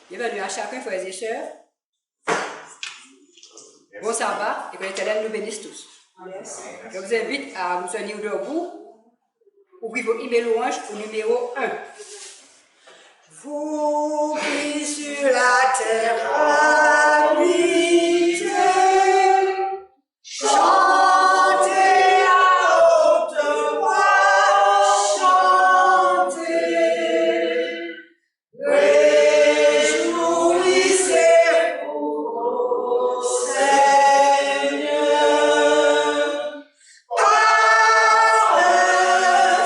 Bienvenue à chacun, frères et sœurs. Bon sabbat et que l'Éternel nous bénisse tous. Je vous invite à vous tenir debout, ouvrir vos emails louanges au numéro 1. Vous qui sur la terre habitez, chantez à haute voix, chantez, réjouissez-vous au Seigneur, par le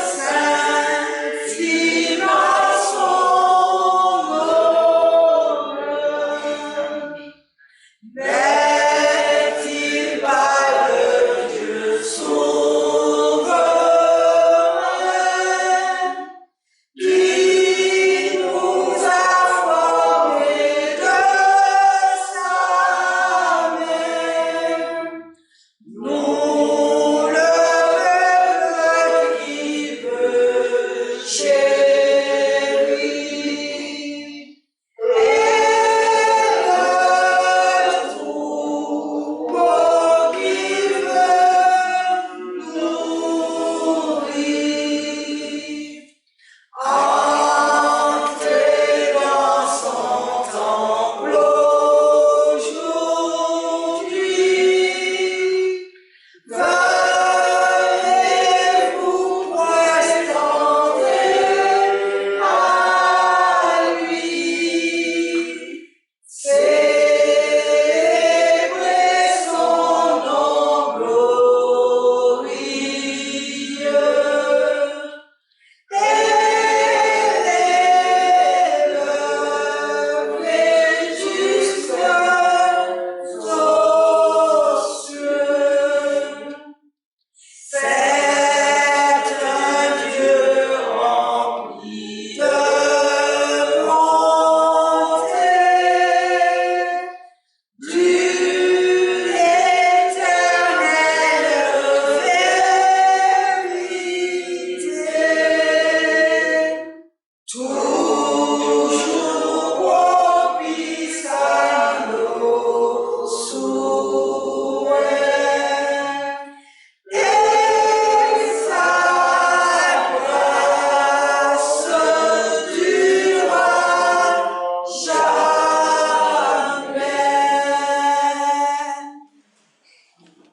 Saint dimanche. N'est-il pas le Dieu souverain qui nous a formés de sa main? Nous, le peuple qu'il veut chérir.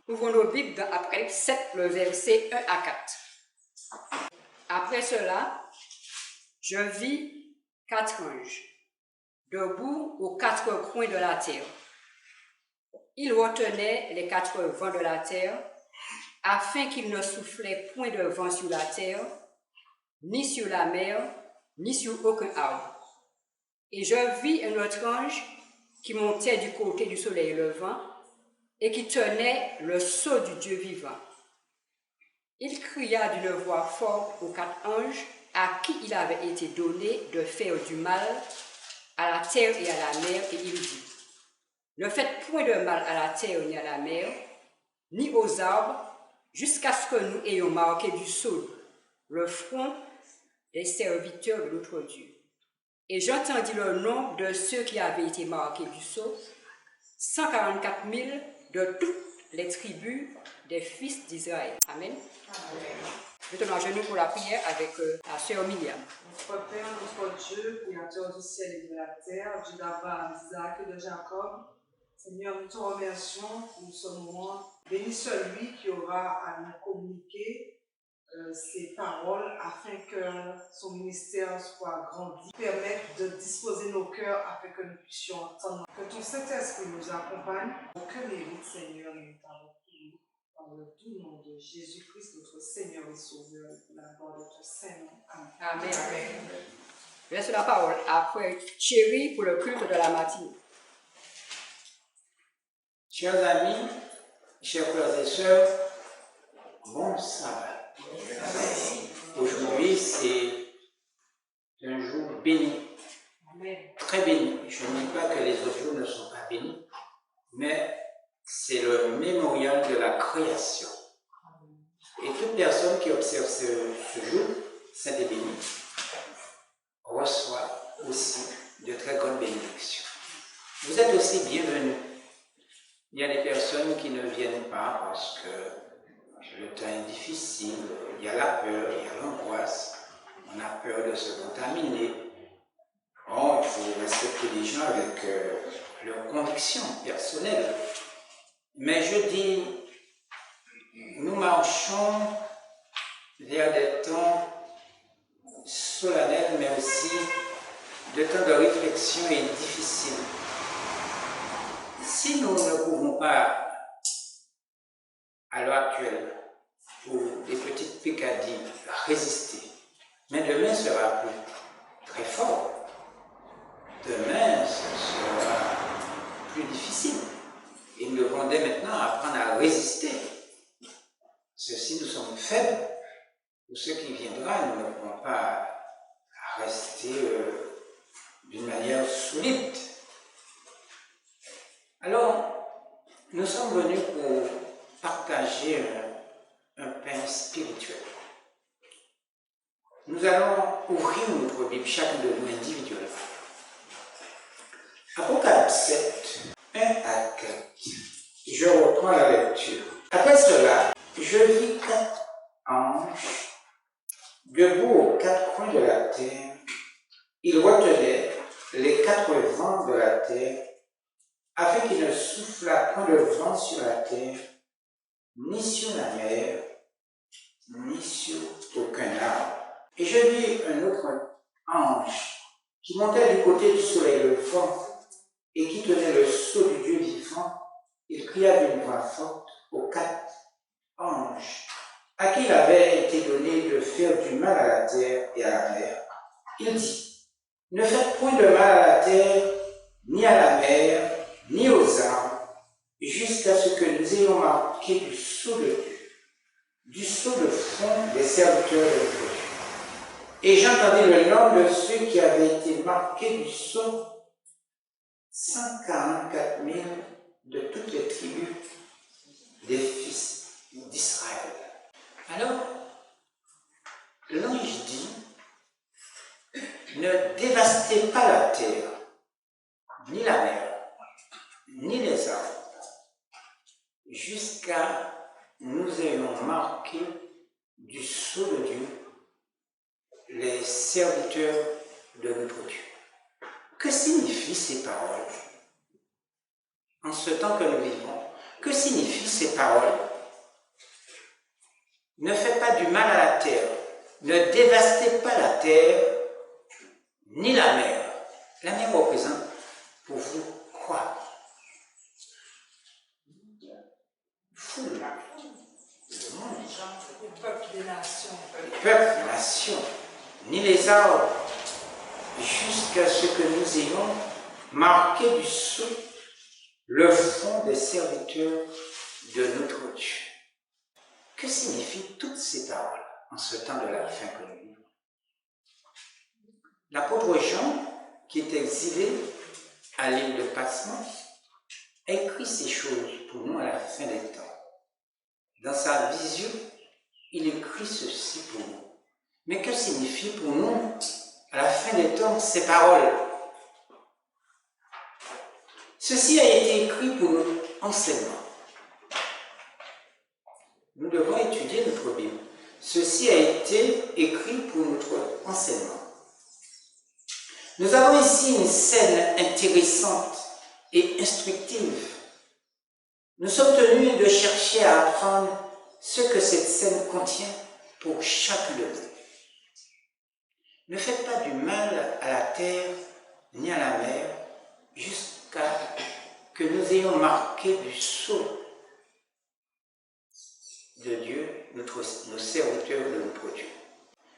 Ouvrons nos Bibles dans Apocalypse 7, le verset 1 à 4. Après cela, je vis 4 anges, debout aux 4 coins de la terre. Ils retenaient les 4 vents de la terre, afin qu'il ne soufflait point de vent sur la terre, ni sur la mer, ni sur aucun arbre. Et je vis un autre ange qui montait du côté du soleil levant, et qui tenait le sceau du Dieu vivant. Il cria d'une voix forte aux 4 anges à qui il avait été donné de faire du mal à la terre et à la mer, et il dit: ne faites point de mal à la terre ni à la mer, ni aux arbres, jusqu'à ce que nous ayons marqué du sceau le front des serviteurs de notre Dieu. Et j'entendis le nombre de ceux qui avaient été marqués du sceau, 144 000 de toutes les tribus des fils d'Israël. Amen. Amen. Mettons à genoux pour la prière avec la sœur Myriam. Notre Père, notre Dieu, créateur du ciel et de la terre, Dieu d'Abraham, d'Isaac et de Jacob, Seigneur, nous te remercions pour ce moment. Bénis celui qui aura à nous communiquer ces paroles afin que son ministère soit grandi. Permettre de disposer nos cœurs afin que nous puissions entendre. Que ton Saint-Esprit nous accompagne. Aucun mérite, Seigneur, et nous t'avons prié. Dans le doux nom de Jésus-Christ, notre Seigneur et Sauveur, pour la gloire de ton Saint-Nom. Amen. Amen. Je laisse la parole à Frère Thierry pour le culte de la matinée. Chers amis, chers frères et sœurs, bon sabbat. Aujourd'hui, c'est un jour béni, très béni. Je ne dis pas que les autres jours ne sont pas bénis, mais c'est le mémorial de la création. Et toute personne qui observe ce jour, saint et béni, reçoit aussi de très grandes bénédictions. Vous êtes aussi bienvenus. Il y a des personnes qui ne viennent pas parce que le temps est difficile, il y a la peur, il y a l'angoisse, on a peur de se contaminer. Bon, il faut respecter les gens avec leurs convictions personnelles. Mais je dis, nous marchons vers des temps solennels, mais aussi des temps de réflexion et difficiles. Si nous ne pouvons pas, à l'heure actuelle, pour des petites peccadilles, résister, mais demain sera très fort. Demain, ce sera plus difficile. Et nous devons dès maintenant apprendre à résister. Ceci, nous sommes faibles. Pour ce qui viendra, nous ne pourrons pas rester d'une manière solide. Alors, nous sommes venus pour partager un pain spirituel. Nous allons ouvrir notre Bible, chacun de nous individuellement. Apocalypse 7, 1 à 4. Je reprends la lecture. Après cela, je vis 4 anges debout aux 4 coins de la terre. Ils retenaient les 4 vents de la terre, afin qu'il ne soufflât point de vent sur la terre, ni sur la mer, ni sur aucun arbre. Et je vis un autre ange qui montait du côté du soleil levant et qui tenait le sceau du Dieu vivant. Il cria d'une voix forte aux 4 anges, à qui il avait été donné de faire du mal à la terre et à la mer. Il dit, ne faites point de mal à la terre, ni à la mer, ni aux arbres, jusqu'à ce que nous ayons marqué du sceau de Dieu, du sceau de front des serviteurs de Dieu. Et j'entendis le nom de ceux qui avaient été marqués du sceau, 144 000 de toutes les tribus des fils d'Israël. Alors, l'ange dit, ne dévastez pas la terre, ni la mer, ni les arbres, jusqu'à nous ayons marqué du sceau de Dieu les serviteurs de notre Dieu. Que signifient ces paroles en ce temps que nous vivons? Que signifient ces paroles? Ne faites pas du mal à la terre, ne dévastez pas la terre, ni la mer. La mer représente pour vous quoi? Foule, le monde, Le peuple des nations. les peuples, les nations, ni les arbres, jusqu'à ce que nous ayons marqué du sceau le front des serviteurs de notre Dieu. Que signifient toutes ces paroles en ce temps de la fin que nous vivons? L'apôtre Jean, qui est exilé à l'île de Patmos, a écrit ces choses pour nous à la fin des temps. Dans sa vision, il écrit ceci pour nous. Mais que signifient pour nous, à la fin des temps, ces paroles? Ceci a été écrit pour notre enseignement. Nous devons étudier notre Bible. Ceci a été écrit pour notre enseignement. Nous avons ici une scène intéressante et instructive. Nous sommes tenus de chercher à apprendre ce que cette scène contient pour chacun de nous. Ne faites pas du mal à la terre ni à la mer, jusqu'à que nous ayons marqué du sceau de Dieu, nos serviteurs de notre Dieu.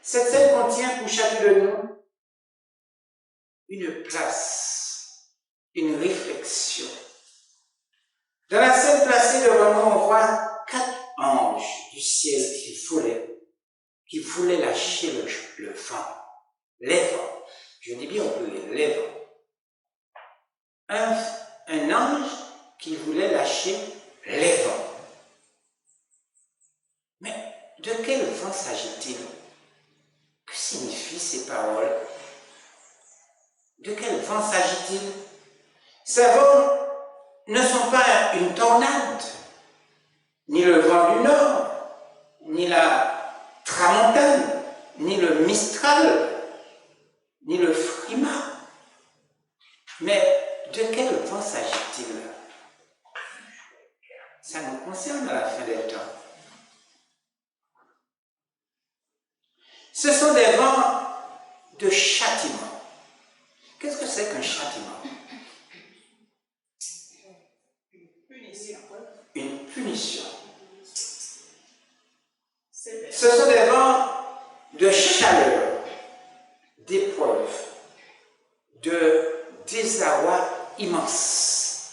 Cette scène contient pour chacun de nous une place, une réflexion. Dans la scène placée devant nous, on voit 4 anges du ciel qui voulaient lâcher le vent, les vents. Je dis bien on peut les vents. Un ange qui voulait lâcher les vents. Mais de quel vent s'agit-il? Que signifient ces paroles? De quel vent Ces vents ne sont pas une tornade, ni le vent du nord, ni la tramontane, ni le mistral, ni le frima. Mais de quel vent s'agit-il? Ça nous concerne à la fin des temps. Ce sont des vents de châtiment. Qu'est-ce que c'est qu'un châtiment? Une punition. Ce sont des vents de chaleur, d'épreuve, de désarroi immense,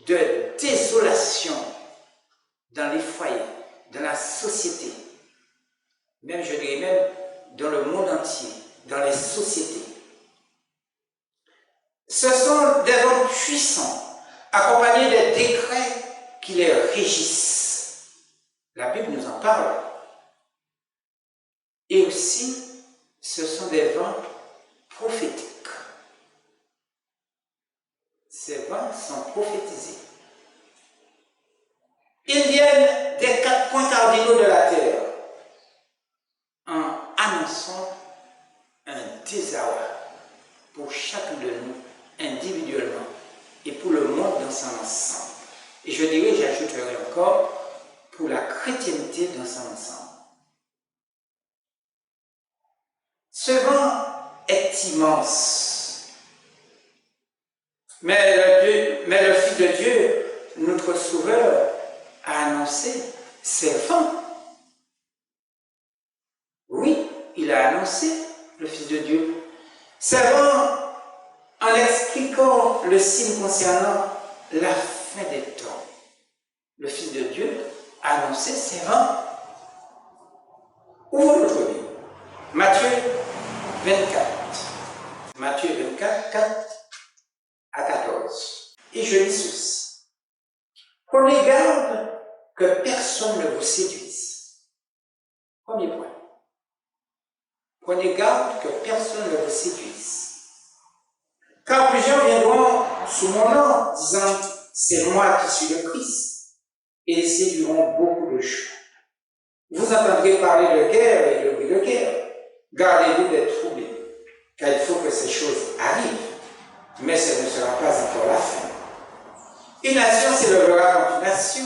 de désolation dans les foyers, dans la société, même je dirais même dans le monde entier, dans les sociétés. Ce sont des vents puissants, accompagnés des décrets qui les régissent. La Bible nous en parle. Et aussi, ce sont des vents prophétiques. Ces vents sont prophétisés. Ils viennent des 4 points cardinaux de la terre en annonçant un désarroi pour chacun de nous individuellement et pour le monde dans son ensemble. Et je dirais, j'ajouterai encore, pour la chrétienté dans son ensemble. Ce vent est immense. Mais le Fils de Dieu, notre Sauveur, a annoncé ces vents. Oui, il a annoncé, le Fils de Dieu, ces vents en expliquant le signe concernant la fin des temps. Le Fils de Dieu a annoncé ces vents. Ouvrons notre Bible. Matthieu 24. Matthieu 24, 4 à 14. Et je lis ceci. Prenez garde que personne ne vous séduise. Premier point. Prenez garde que personne ne vous séduise. Car plusieurs viendront sous mon nom, disant, c'est moi qui suis le Christ, et ils séduiront beaucoup de gens. Vous entendrez parler de guerre et de bruit de guerre. Gardez-vous d'être troublés, car il faut que ces choses arrivent, mais ce ne sera pas encore la fin. Une nation s'élèvera contre une nation,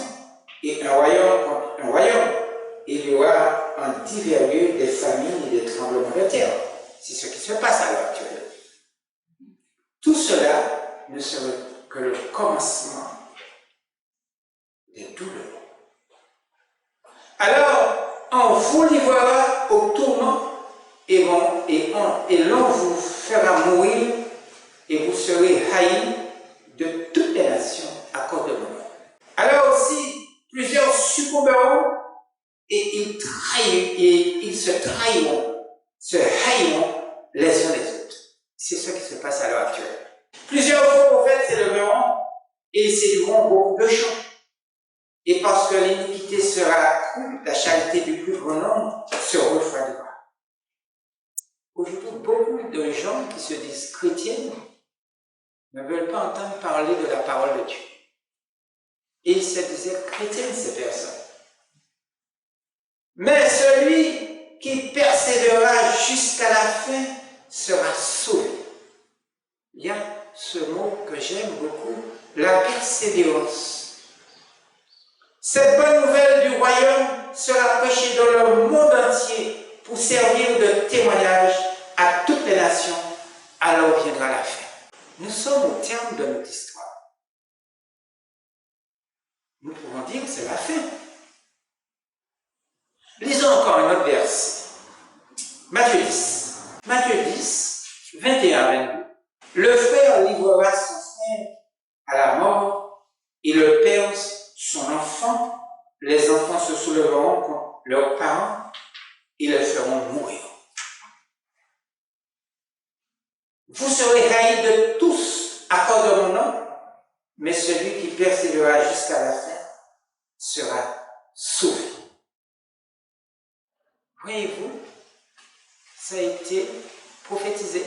et un royaume contre un royaume. Il y aura en divers lieux des famines et des tremblements de terre. C'est ce qui se passe à l'heure actuelle. Tout cela ne serait que le commencement des douleurs. Alors, on vous livrera au tourment et l'on vous fera mourir et vous serez haïs de toutes les nations à cause de moi. Alors aussi, plusieurs succomberont et ils se trahiront, se haïront les uns les autres. C'est ce qui se passe à l'heure actuelle. Plusieurs faux prophètes s'élèveront et ils séduiront beaucoup de gens. Et parce que l'iniquité sera accrue, la charité du plus grand nombre se refroidira. Aujourd'hui, beaucoup de gens qui se disent chrétiens ne veulent pas entendre parler de la parole de Dieu. Et ils se disaient chrétiens, ces personnes. Mais celui qui persévérera jusqu'à la fin sera sauvé. Il y a ce mot que j'aime beaucoup, la persévérance. Cette bonne nouvelle du royaume sera prêchée dans le monde entier pour servir de témoignage à toutes les nations. Alors viendra la fin. Nous sommes au terme de notre histoire. Nous pouvons dire que c'est la fin. Lisons encore un autre verset. Matthieu 10. Matthieu 10, 21 à 22. Le frère livrera son frère à la mort et le père son enfant. Les enfants se soulèveront contre leurs parents et les feront mourir. Vous serez haïs de tous à cause de mon nom, mais celui qui persévérera jusqu'à la fin sera sauvé. Voyez-vous, ça a été prophétisé.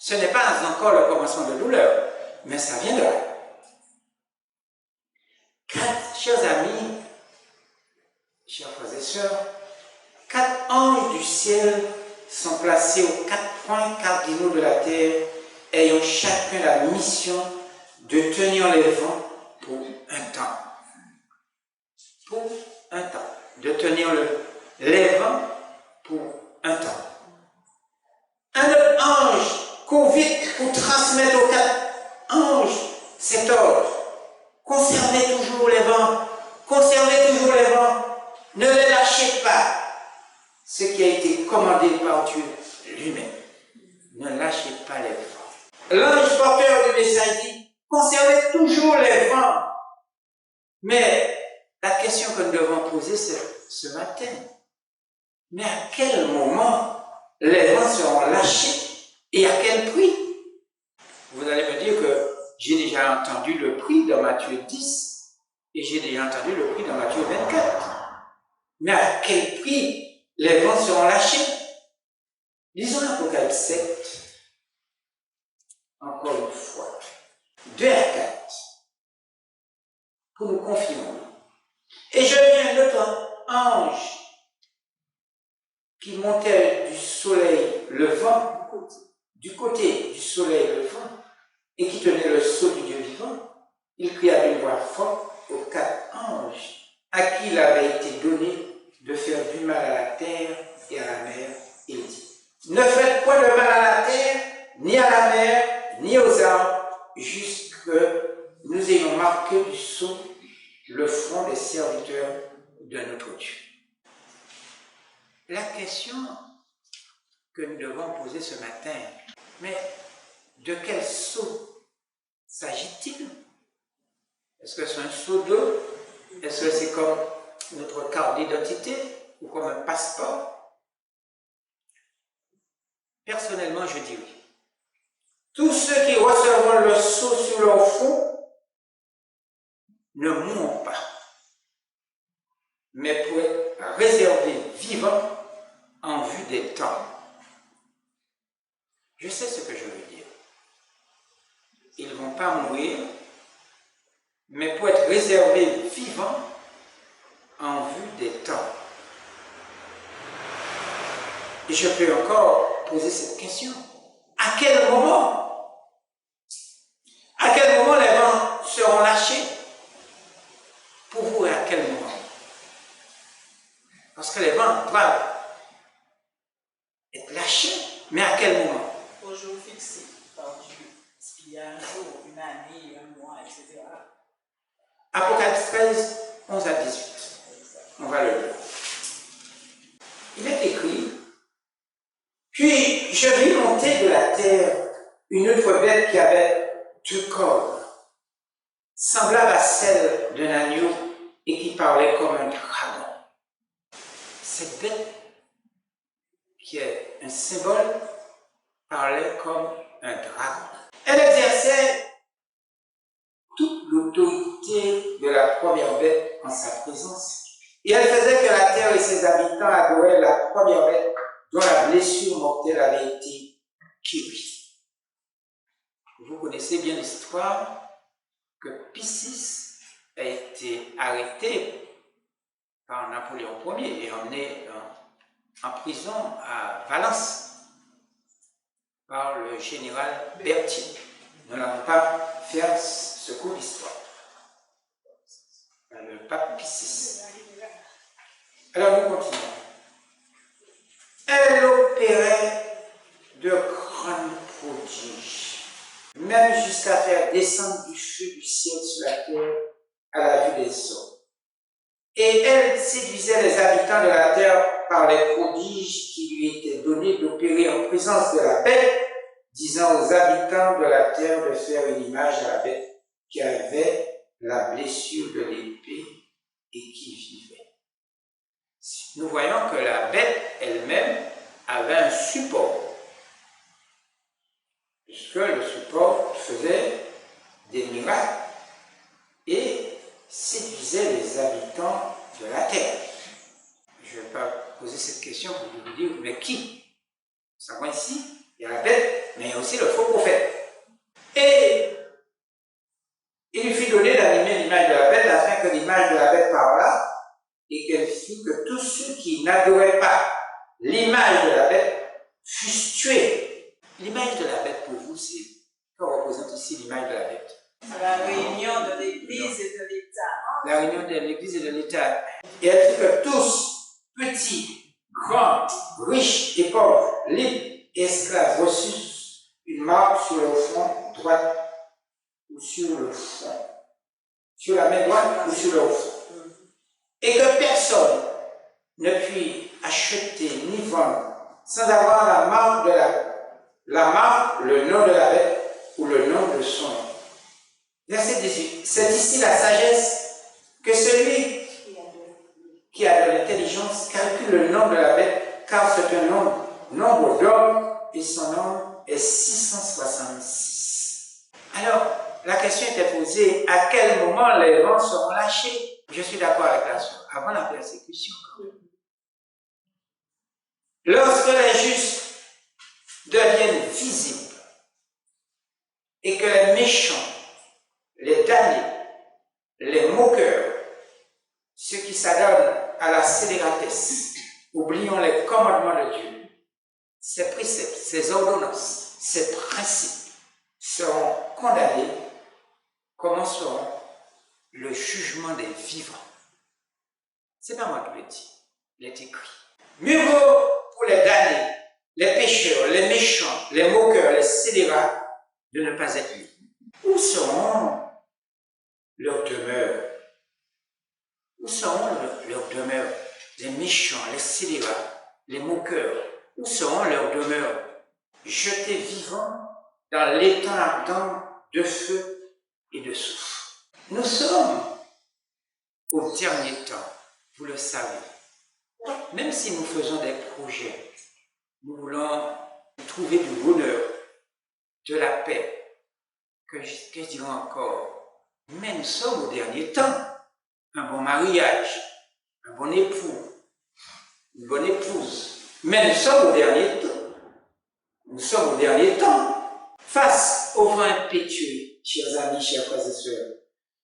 Ce n'est pas encore le commencement de douleur, mais ça viendra. Chers amis, chers frères et sœurs, 4 anges du ciel sont placés aux 4 points cardinaux de la terre, ayant chacun la mission de tenir les vents pour un temps. Pour un temps. De tenir les vents pour un temps. Un autre ange court vite pour transmettre aux 4 anges cet ordre. Conservez toujours les vents. Conservez toujours les vents. Ne les lâchez pas. Ce qui a été commandé par Dieu lui-même. Ne lâchez pas les vents. L'ange porteur du message dit, conservez toujours les vents. Mais la question que nous devons poser ce matin, mais à quel moment les vents seront lâchés et à quel prix? Vous allez me dire que j'ai déjà entendu le prix dans Matthieu 10 et j'ai déjà entendu le prix dans Matthieu 24. Mais à quel prix les vents seront lâchés? Lisons l'Apocalypse 7, encore une fois, 2 à 4, pour nous confirmer. Et je vis un autre ange qui montait du soleil levant, du côté du soleil levant, et qui tenait le sceau du Dieu vivant. Il cria d'une voix forte aux 4 anges à qui il avait été donné de faire du mal à la terre et à la mer. Il dit, ne faites point de mal à la terre, ni à la mer, ni aux arbres, jusque nous ayons marqué du sceau le front des serviteurs de notre Dieu. La question que nous devons poser ce matin, mais de quel sceau s'agit-il? Est-ce que c'est un sceau d'eau? Est-ce que c'est comme notre carte d'identité ou comme un passeport? Personnellement, je dis oui. Tous ceux qui recevront le sceau sur leur front ne mourront pas, mais pour être réservés vivants en vue des temps. Je sais ce que je veux dire. Ils ne vont pas mourir, mais pour être réservés vivants en vue des temps. Et je peux encore poser cette question. À quel moment? À quel moment les vents seront lâchés? Pour vous, à quel moment? Parce que les vents doivent être lâchés, mais à quel moment? Au jour fixé par Dieu. Est-ce qu'il y a un jour, une année, un mois, etc. Apocalypse 13, 11 à 18. On va le lire. Il est écrit, puis je vis monter de la terre une autre bête qui avait 2 cornes, semblable à celle d'un agneau et qui parlait comme un dragon. Cette bête, qui est un symbole, parlait comme un dragon. Elle exerçait toute l'autorité de la première bête en sa présence. Et elle faisait que la terre et ses habitants adoraient la première bête dont la blessure mortelle avait été guérie. Vous connaissez bien l'histoire que Piscis a été arrêté par Napoléon Ier et emmené en prison à Valence par le général Berthier. Nous n'allons pas faire ce cours d'histoire. Le pape Piscis. Alors nous continuons. Elle opérait de grands prodiges, même jusqu'à faire descendre du feu du ciel sur la terre à la vue des hommes. Et elle séduisait les habitants de la terre par les prodiges qui lui étaient donnés d'opérer en présence de la bête, disant aux habitants de la terre de faire une image à la bête qui avait la blessure de l'épée et qui vivait. Nous voyons que la bête elle-même avait un support, puisque le support faisait des miracles et séduisait les habitants de la terre. Je ne vais pas poser cette question pour vous dire, mais qui? Nous savons ici, il y a la bête, mais il y a aussi aussi le faux prophète. Et il lui fit donner d'animer l'image de la bête, afin que l'image de la bête parlât, et qu'elle fit que tous ceux qui n'adoraient pas l'image de la bête fussent tués. L'image de la bête, pour vous, c'est que représente ici l'image de la bête? La réunion de l'Église et de l'État. La réunion de l'Église et de l'État. Et elle dit que tous, petits, grands, riches et pauvres, libres et esclaves, reçurent une marque sur le front droit ou sur le front, sur la main droite ou sur le front. Et que personne ne puis acheter ni vendre sans avoir la marque le nom de la bête ou le nom de son nom. Verset 18. C'est ici la sagesse que celui qui a de l'intelligence calcule le nom de la bête, car c'est un nombre d'hommes et son nom est 666. Alors, la question était posée, à quel moment les vents seront lâchés? Je suis d'accord avec la soeur, avant la persécution. Lorsque les justes deviennent visibles et que les méchants, les damnés, les moqueurs, ceux qui s'adonnent à la scélératesse, oublions les commandements de Dieu, ses préceptes, ses ordonnances, ses principes seront condamnés, commenceront le jugement des vivants. C'est pas moi qui le dis, il est écrit. Mieux vaut pour les damnés, les pécheurs, les méchants, les moqueurs, les scélérats, de ne pas être libres. Où seront leurs demeures? Où seront leurs demeures? Les méchants, les scélérats, les moqueurs, où seront leurs demeures? Jetés vivants dans l'étang ardent de feu et de soufre. Nous sommes au dernier temps, vous le savez. Même si nous faisons des projets, nous voulons trouver du bonheur, de la paix, que je dirais encore, mais nous sommes au dernier temps. Un bon mariage, un bon époux, une bonne épouse. Mais nous sommes au dernier temps. Nous sommes au dernier temps. Face au vent impétueux, chers amis, chers frères et sœurs,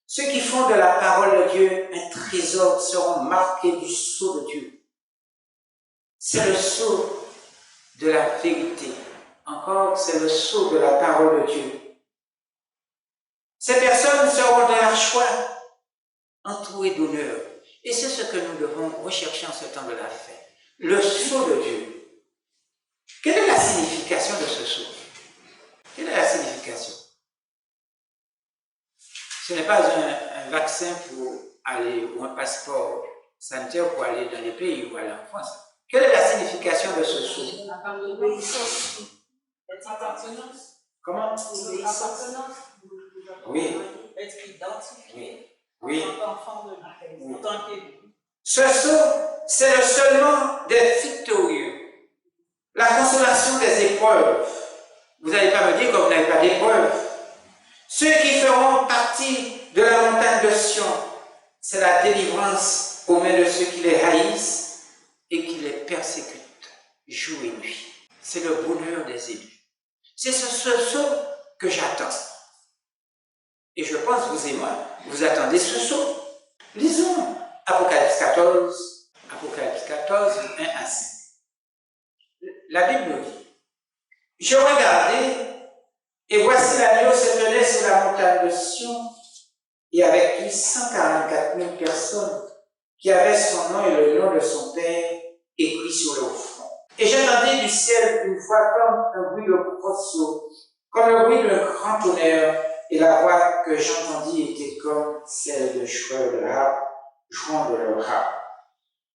ceux qui font de la parole de Dieu un trésor seront marqués du sceau de Dieu. C'est le sceau de la vérité. Encore, c'est le sceau de la parole de Dieu. Ces personnes seront dans la joie, entourées d'honneur. Et c'est ce que nous devons rechercher en ce temps de la fête. Le sceau de Dieu. Quelle est la signification de ce sceau? Quelle est la signification? Ce n'est pas un vaccin pour aller, ou un passeport sanitaire pour aller dans les pays ou aller en France. Quelle est la signification de ce sceau? L'obéissance. L'appartenance. Comment? L'appartenance. Oui. Être identifié. Oui. En tant qu'enfant de Dieu. En tant qu'élu. Ce sceau, c'est le seulement des victorieux. La consolation des épreuves. Vous n'allez pas me dire que vous n'avez pas d'épreuves. Ceux qui feront partie de la montagne de Sion, c'est la délivrance aux mains de ceux qui les haïssent et qui les persécutent jour et nuit. C'est le bonheur des élus. C'est ce sceau que j'attends. Et je pense, vous et moi, vous attendez ce sceau. Lisons Apocalypse 14, 1 à 5. La Bible nous dit, « Je regardais, et voici l'agneau se tenait sur la montagne de Sion, et avec lui 144 000 personnes qui avaient son nom et le nom de son Père écrit sur leur front. Et j'entendis du ciel une voix comme un bruit de grosso, comme le bruit d'un grand tonnerre, et la voix que j'entendis était comme celle de joueurs de harpe, jouant de leur harpe.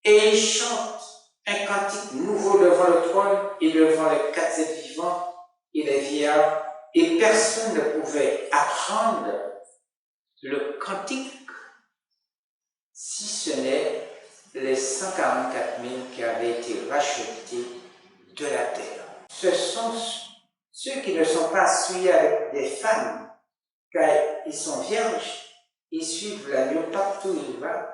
Et ils chantent un cantique nouveau devant le trône et devant les quatre êtres vivants et les vieillards, et personne ne pouvait apprendre le cantique si ce n'est les 144 000 qui avaient été rachetés de la terre. Ce sont ceux qui ne sont pas souillés avec des femmes, car ils sont vierges, ils suivent l'agneau partout où il va.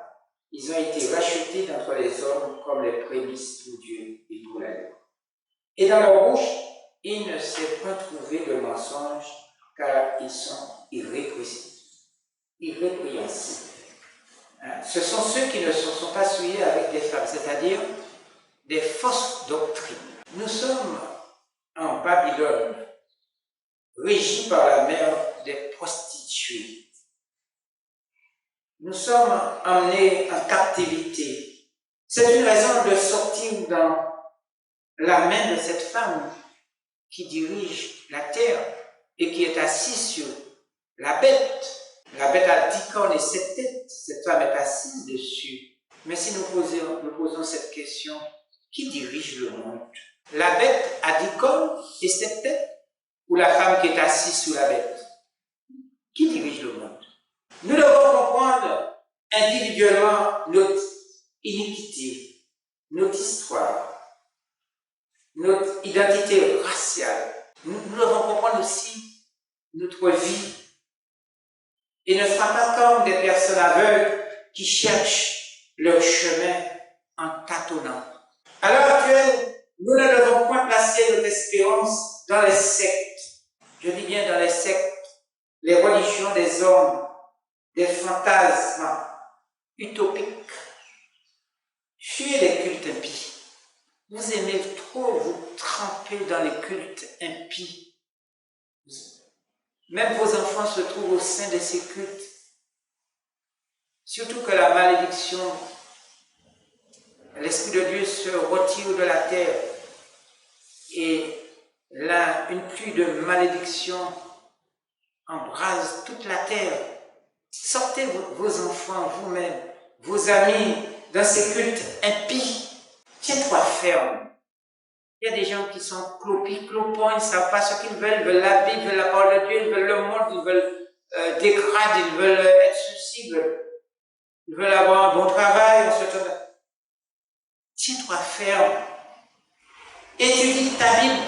Ils ont été rachetés d'entre les hommes comme les prémices pour Dieu et pour l'agneau. Et dans leur bouche, il ne s'est pas trouvé de mensonge, car ils sont irrépréhensibles. Hein? Ce sont ceux qui ne se sont pas souillés avec des femmes, c'est-à-dire des fausses doctrines. Nous sommes en Babylone, régis par la mère des prostituées. Nous sommes emmenés en captivité. C'est une raison de sortir dans la main de cette femme qui dirige la terre et qui est assise sur la bête. La bête a 10 cornes et 7 têtes. Cette femme est assise dessus. Mais si nous posons cette question, qui dirige le monde? La bête a 10 cornes et 7 têtes ou la femme qui est assise sous la bête? Qui dirige le monde? Nous devons comprendre individuellement notre iniquité, notre histoire, notre identité raciale. Nous devons comprendre aussi notre vie. Et ne sera pas comme des personnes aveugles qui cherchent leur chemin en tâtonnant. À l'heure actuelle, nous ne devons point placer notre espérance dans les sectes. Je dis bien dans les sectes, les religions des hommes, des fantasmes utopiques. Fuyez les cultes impies. Vous aimez trop vous tremper dans les cultes impies. Même vos enfants se trouvent au sein de ces cultes. Surtout que la malédiction, l'Esprit de Dieu se retire de la terre et là, une pluie de malédiction embrase toute la terre. Sortez vos enfants, vous-même, vos amis, dans ces cultes impies. Tiens-toi ferme. Il y a des gens qui sont clopis, clopons, ils ne savent pas ce qu'ils veulent la Bible, ils veulent la parole de Dieu, ils veulent le monde, ils veulent des grades, ils veulent être ceci, ils veulent avoir un bon travail, Tiens-toi ferme. Étudie ta Bible.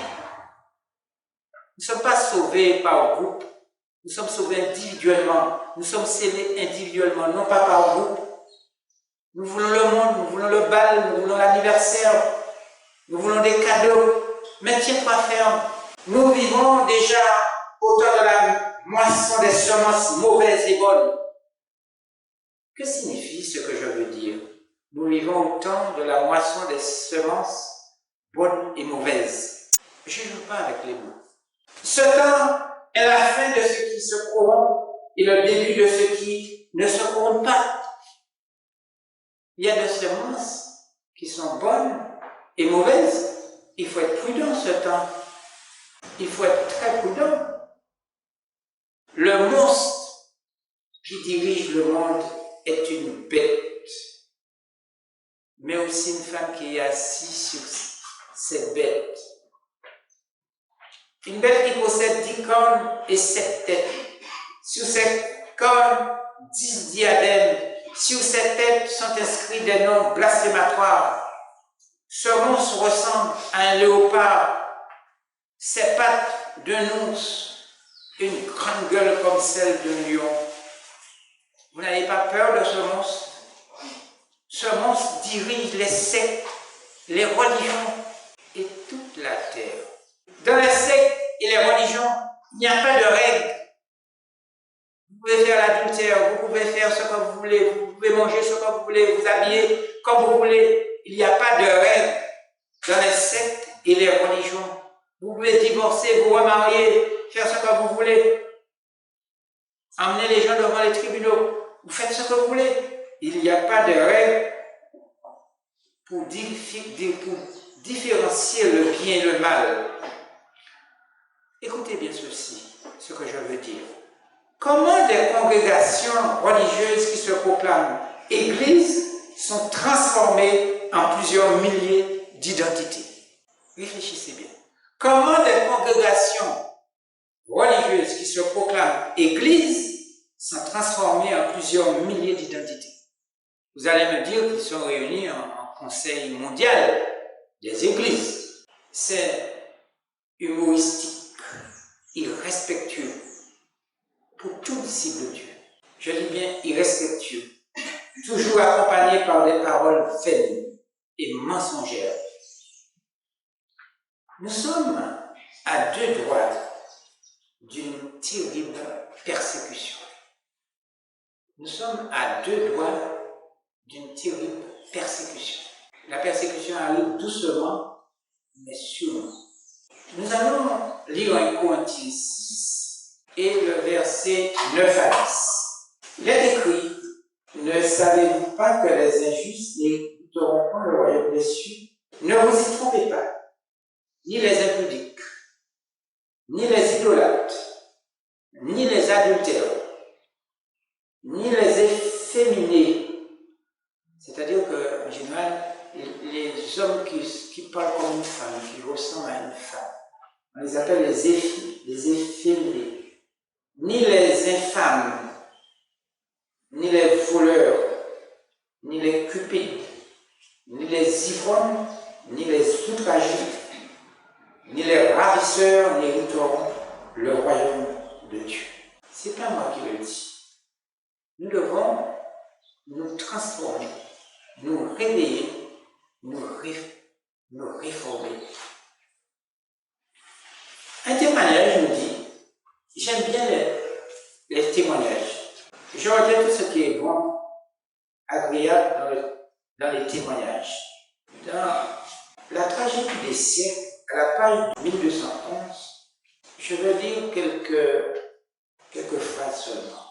Nous ne sommes pas sauvés par groupe, nous sommes sauvés individuellement, nous sommes scellés individuellement, non pas par groupe. Nous voulons le monde, nous voulons le bal, nous voulons l'anniversaire, nous voulons des cadeaux, mais tiens-toi ferme. Nous vivons déjà au temps de la moisson des semences mauvaises et bonnes. Que signifie ce que je veux dire? Nous vivons au temps de la moisson des semences bonnes et mauvaises. Je ne joue pas avec les mots. Ce temps est la fin de ce qui se corrompt et le début de ce qui ne se corrompt pas. Il y a des semences qui sont bonnes et mauvaises. Il faut être prudent ce temps. Il faut être très prudent. Le monstre qui dirige le monde est une bête, mais aussi une femme qui est assise sur cette bête. Une bête qui possède 10 cornes et 7 têtes. Sur ces cornes, 10 diadèmes. Sur ces têtes sont inscrits des noms blasphématoires. Ce monstre ressemble à un léopard. Ses pattes d'un ours, une grande gueule comme celle d'un lion. Vous n'avez pas peur de ce monstre? Ce monstre dirige les sectes, les religions et toute la terre. Dans les sectes et les religions, il n'y a pas de règles. Vous pouvez faire l'adultère, vous pouvez faire ce que vous voulez, vous pouvez manger ce que vous voulez, vous habiller comme vous voulez. Il n'y a pas de règles dans les sectes et les religions. Vous pouvez divorcer, vous remarier, faire ce que vous voulez. Emmener les gens devant les tribunaux. Vous faites ce que vous voulez. Il n'y a pas de règles pour différencier le bien et le mal. Écoutez bien ceci, ce que je veux dire. Comment des congrégations religieuses qui se proclament églises sont transformées en plusieurs milliers d'identités? Réfléchissez bien. Comment des congrégations religieuses qui se proclament églises sont transformées en plusieurs milliers d'identités? Vous allez me dire qu'ils sont réunis en conseil mondial des églises. C'est humoristique, irrespectueux pour tout disciple de Dieu. Je dis bien irrespectueux, toujours accompagné par des paroles faibles et mensongères. Nous sommes à deux doigts d'une terrible persécution. Nous sommes à deux doigts d'une terrible persécution. La persécution arrive doucement, mais sûrement. Nous allons lire 1 Corinthiens 6 et le verset 9 à 10. Il est écrit: ne savez-vous pas que les injustes n'hériteront pas le royaume des cieux? Ne vous y trompez pas, ni les impudiques, ni les idolâtres, ni les adultères, ni les efféminés. C'est-à-dire qu'en général, les hommes qui parlent comme une femme, qui ressemblent à une femme, on les appelle les efféminés, ni les infâmes, ni les voleurs, ni les cupides, ni les ivrognes, ni les outragés, ni les ravisseurs n'hériteront le royaume de Dieu. C'est pas moi qui le dis. Nous devons nous transformer, nous réveiller, nous réformer. Un témoignage nous dit, j'aime bien les témoignages. Je retiens tout ce qui est bon, agréable dans les témoignages. Dans la tragédie des siècles, à la page 1211, je vais lire quelques phrases seulement.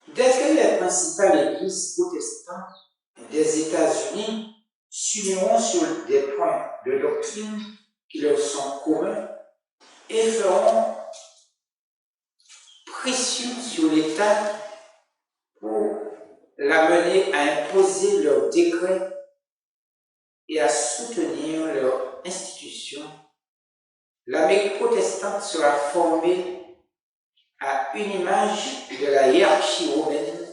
Dès que les principales églises protestantes des États-Unis s'uniront sur des points de doctrine qui leur sont communs et feront pression sur l'État pour l'amener à imposer leurs décrets et à soutenir leurs institutions, l'Amérique protestante sera formée à une image de la hiérarchie romaine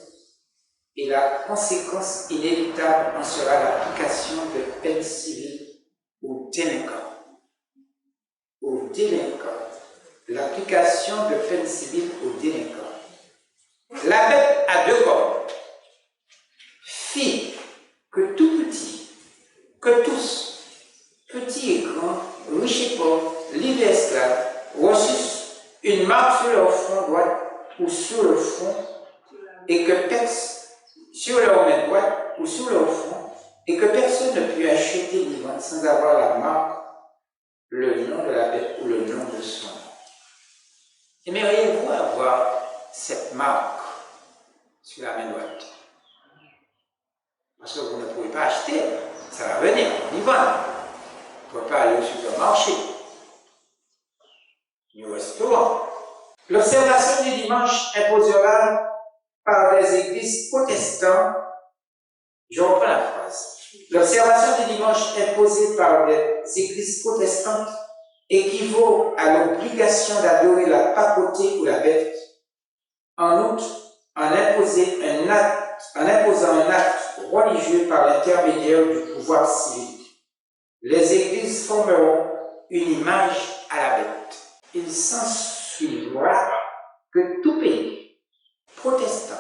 et la conséquence inévitable en sera l'application de peines civiles aux délinquants. Aux délinquants. L'application de peines civiles aux délinquants. La bête a deux corps. Fit que tout petit, que tous, petits et grands, riches et pauvres, libres et esclaves, reçussent une marque sur leur front droit ou sur le front, et que sur leur main droite ou sur leur front, et que personne ne peut acheter ni vendre sans avoir la marque, le nom de la bête ou le nom de son nom. Aimeriez-vous avoir cette marque sur la main droite? Parce que vous ne pouvez pas acheter, ça va venir, ni vendre. Vous ne pouvez pas aller au supermarché, ni au restaurant. L'observation du dimanche imposera par les églises protestantes, je reprends la phrase. L'observation du dimanche imposée par les églises protestantes équivaut à l'obligation d'adorer la papauté ou la bête. En outre, en imposant un acte religieux par l'intermédiaire du pouvoir civil, les églises formeront une image à la bête. Il s'ensuivra que tout pays protestant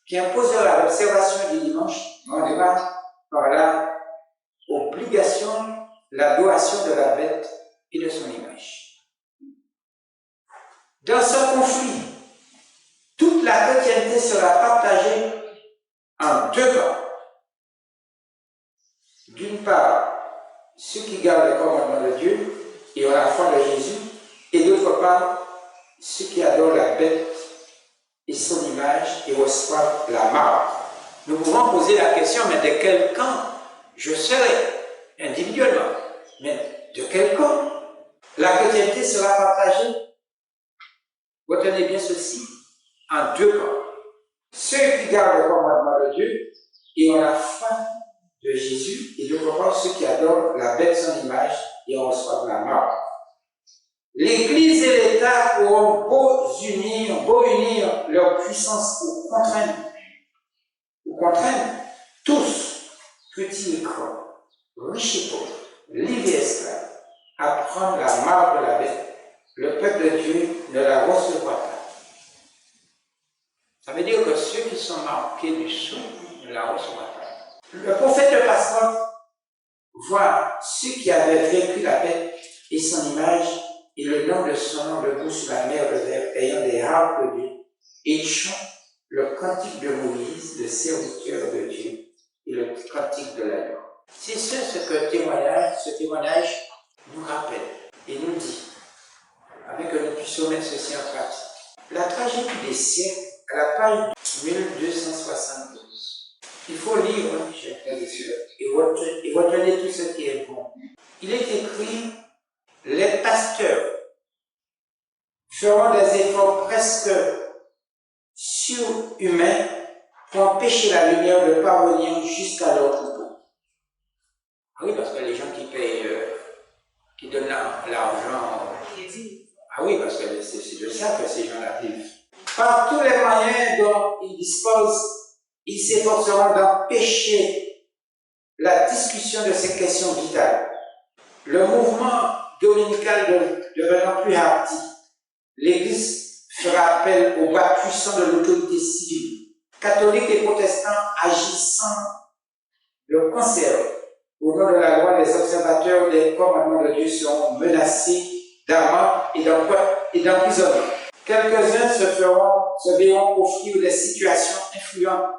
qui imposera l'observation du dimanche rendra par là obligation l'adoration de la bête et de son image. Dans ce conflit, toute la chrétienté sera partagée en deux camps. D'une part, ceux qui gardent les commandements de Dieu et ont la foi de Jésus, et d'autre part, ceux qui adorent la bête et son image et reçoivent la marque. Nous pouvons poser la question, mais de quel camp je serai individuellement? Mais de quel camp? La chrétienté sera partagée, retenez bien ceci, en deux camps. Ceux qui gardent le commandement de Dieu et ont la foi de Jésus, et d'autre part ceux qui adorent la bête son image et en reçoivent la marque. L'Église et l'État auront beau unir leur puissance pour contraindre tous, petits et grands, riches et pauvres, libres et esclaves, à prendre la marque de la bête. Le peuple de Dieu ne la recevra pas. Ça veut dire que ceux qui sont marqués du sceau ne la recevront pas. Le prophète de Passoque voit ceux qui avaient vaincu la bête et son image et le nom de son nom debout sur la mer déserte, ayant des harpes de Dieu, et ils chantent le cantique de Moïse, le serviteur de Dieu, et le cantique de l'agneau. C'est ce témoignage nous rappelle et nous dit, afin que nous puissions mettre ceci en pratique. La tragédie des siècles, à la page 1272. Il faut lire, chers frères et sœurs, et retenez tout ce qui est bon. Il est écrit, les pasteurs feront des efforts presque surhumains pour empêcher la lumière de parvenir jusqu'à leur troupeau. Oui, parce que les gens qui payent, qui donnent l'argent, ah oui, parce que c'est de ça que ces gens-là vivent. Par tous les moyens dont ils disposent, ils s'efforceront d'empêcher la discussion de ces questions vitales. Le mouvement dominical devenant plus hardi, l'Église fera appel au bas puissant de l'autorité civile. Catholiques et protestants agissant de concert au nom de la loi, les observateurs des commandements de Dieu seront menacés d'amende et d'emprisonnement. Quelques-uns se verront offrir des situations influentes,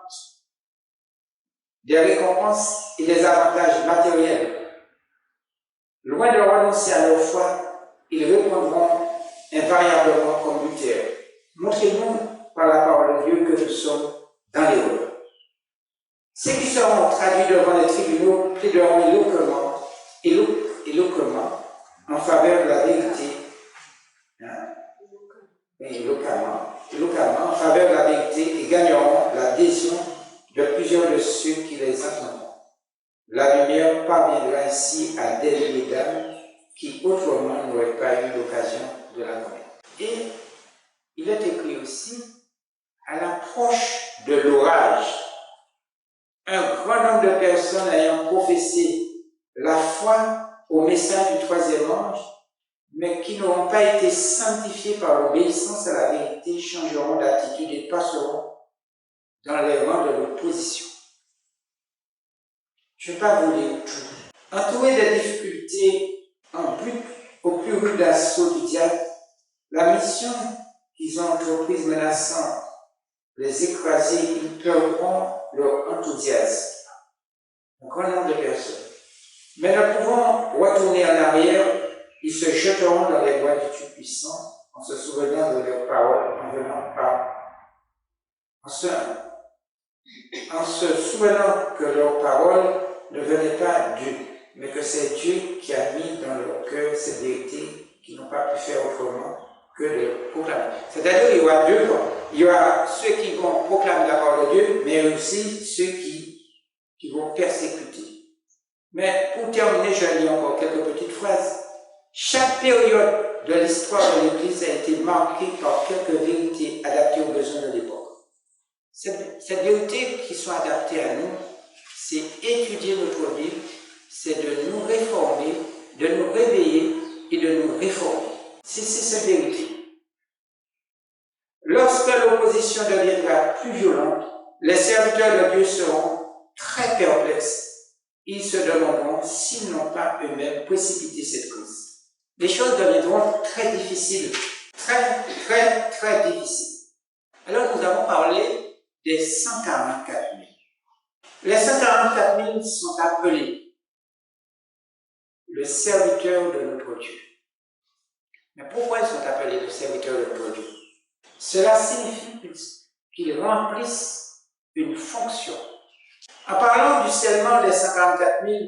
des récompenses et des avantages matériels. Loin de renoncer à leur foi, ils répondront invariablement comme Luther. Montrez-nous par la parole de Dieu que nous sommes dans l'erreur. Ceux qui seront traduits devant les tribunaux plaideront éloquemment en faveur de la vérité, localement en faveur de la vérité et gagneront l'adhésion de plusieurs de ceux qui les entendront. La lumière parviendra ainsi à des milliers d'âmes qui autrement n'auraient pas eu l'occasion de la connaître. Et il est écrit aussi, à l'approche de l'orage, un grand nombre de personnes ayant professé la foi au message du troisième ange, mais qui n'auront pas été sanctifiés par l'obéissance à la vérité, changeront d'attitude et passeront dans les rangs de l'opposition. Je ne vais pas vous lire tout. Entourés des difficultés en but au plus rude assaut du diable, la mission qu'ils ont entreprise menaçant les écraser, ils perdront leur enthousiasme. Un grand nombre de personnes. Mais ne pouvant retourner en arrière, ils se jeteront dans les bras du Tout-Puissant en se souvenant de leurs paroles, en se souvenant que leurs paroles ne venaient pas d'eux, mais que c'est Dieu qui a mis dans leur cœur cette vérité qu'ils n'ont pas pu faire autrement que de proclamer. C'est-à-dire qu'il y aura deux camps. Il y aura ceux qui vont proclamer la parole de Dieu, mais aussi ceux qui vont persécuter. Mais pour terminer, je vais lire encore quelques petites phrases. Chaque période de l'histoire de l'Église a été marquée par quelques vérités adaptées aux besoins de l'époque. Ces vérités qui sont adaptées à nous, c'est étudier notre Bible, c'est de nous réformer, de nous réveiller et de nous réformer. C'est cette vérité. Lorsque l'opposition deviendra plus violente, les serviteurs de Dieu seront très perplexes. Ils se demanderont s'ils n'ont pas eux-mêmes précipité cette crise. Les choses deviendront très difficiles. Très difficiles. Alors nous avons parlé des 144 000. Les 144 000 sont appelés le serviteur de notre Dieu. Mais pourquoi ils sont appelés le serviteur de notre Dieu? Cela signifie qu'ils remplissent une fonction. En parlant du scellement des 144 000,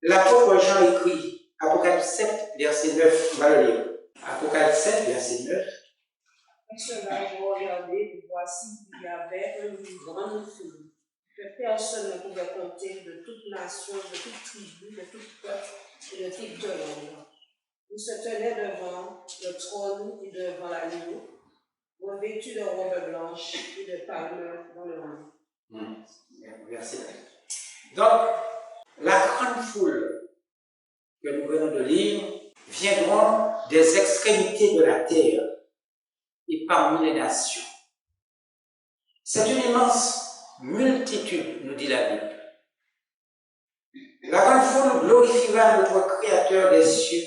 l'apôtre Jean écrit, Apocalypse 7, verset 9, on va le lire. Apocalypse 7, verset 9. Et cela, vous regardez, et voici qu'il y avait une grande foule, que personne ne pouvait compter, de toute nation, de toute tribu, de tout peuple et de toute langue. Ils se tenaient devant le trône et devant l'agneau, revêtus de robes blanches et de palmes dans le mains. Verset 9. Donc, la grande foule que nous venons de lire viendront des extrémités de la terre et parmi les nations. C'est une immense multitude, nous dit la Bible. La grande foule glorifiera notre Créateur des cieux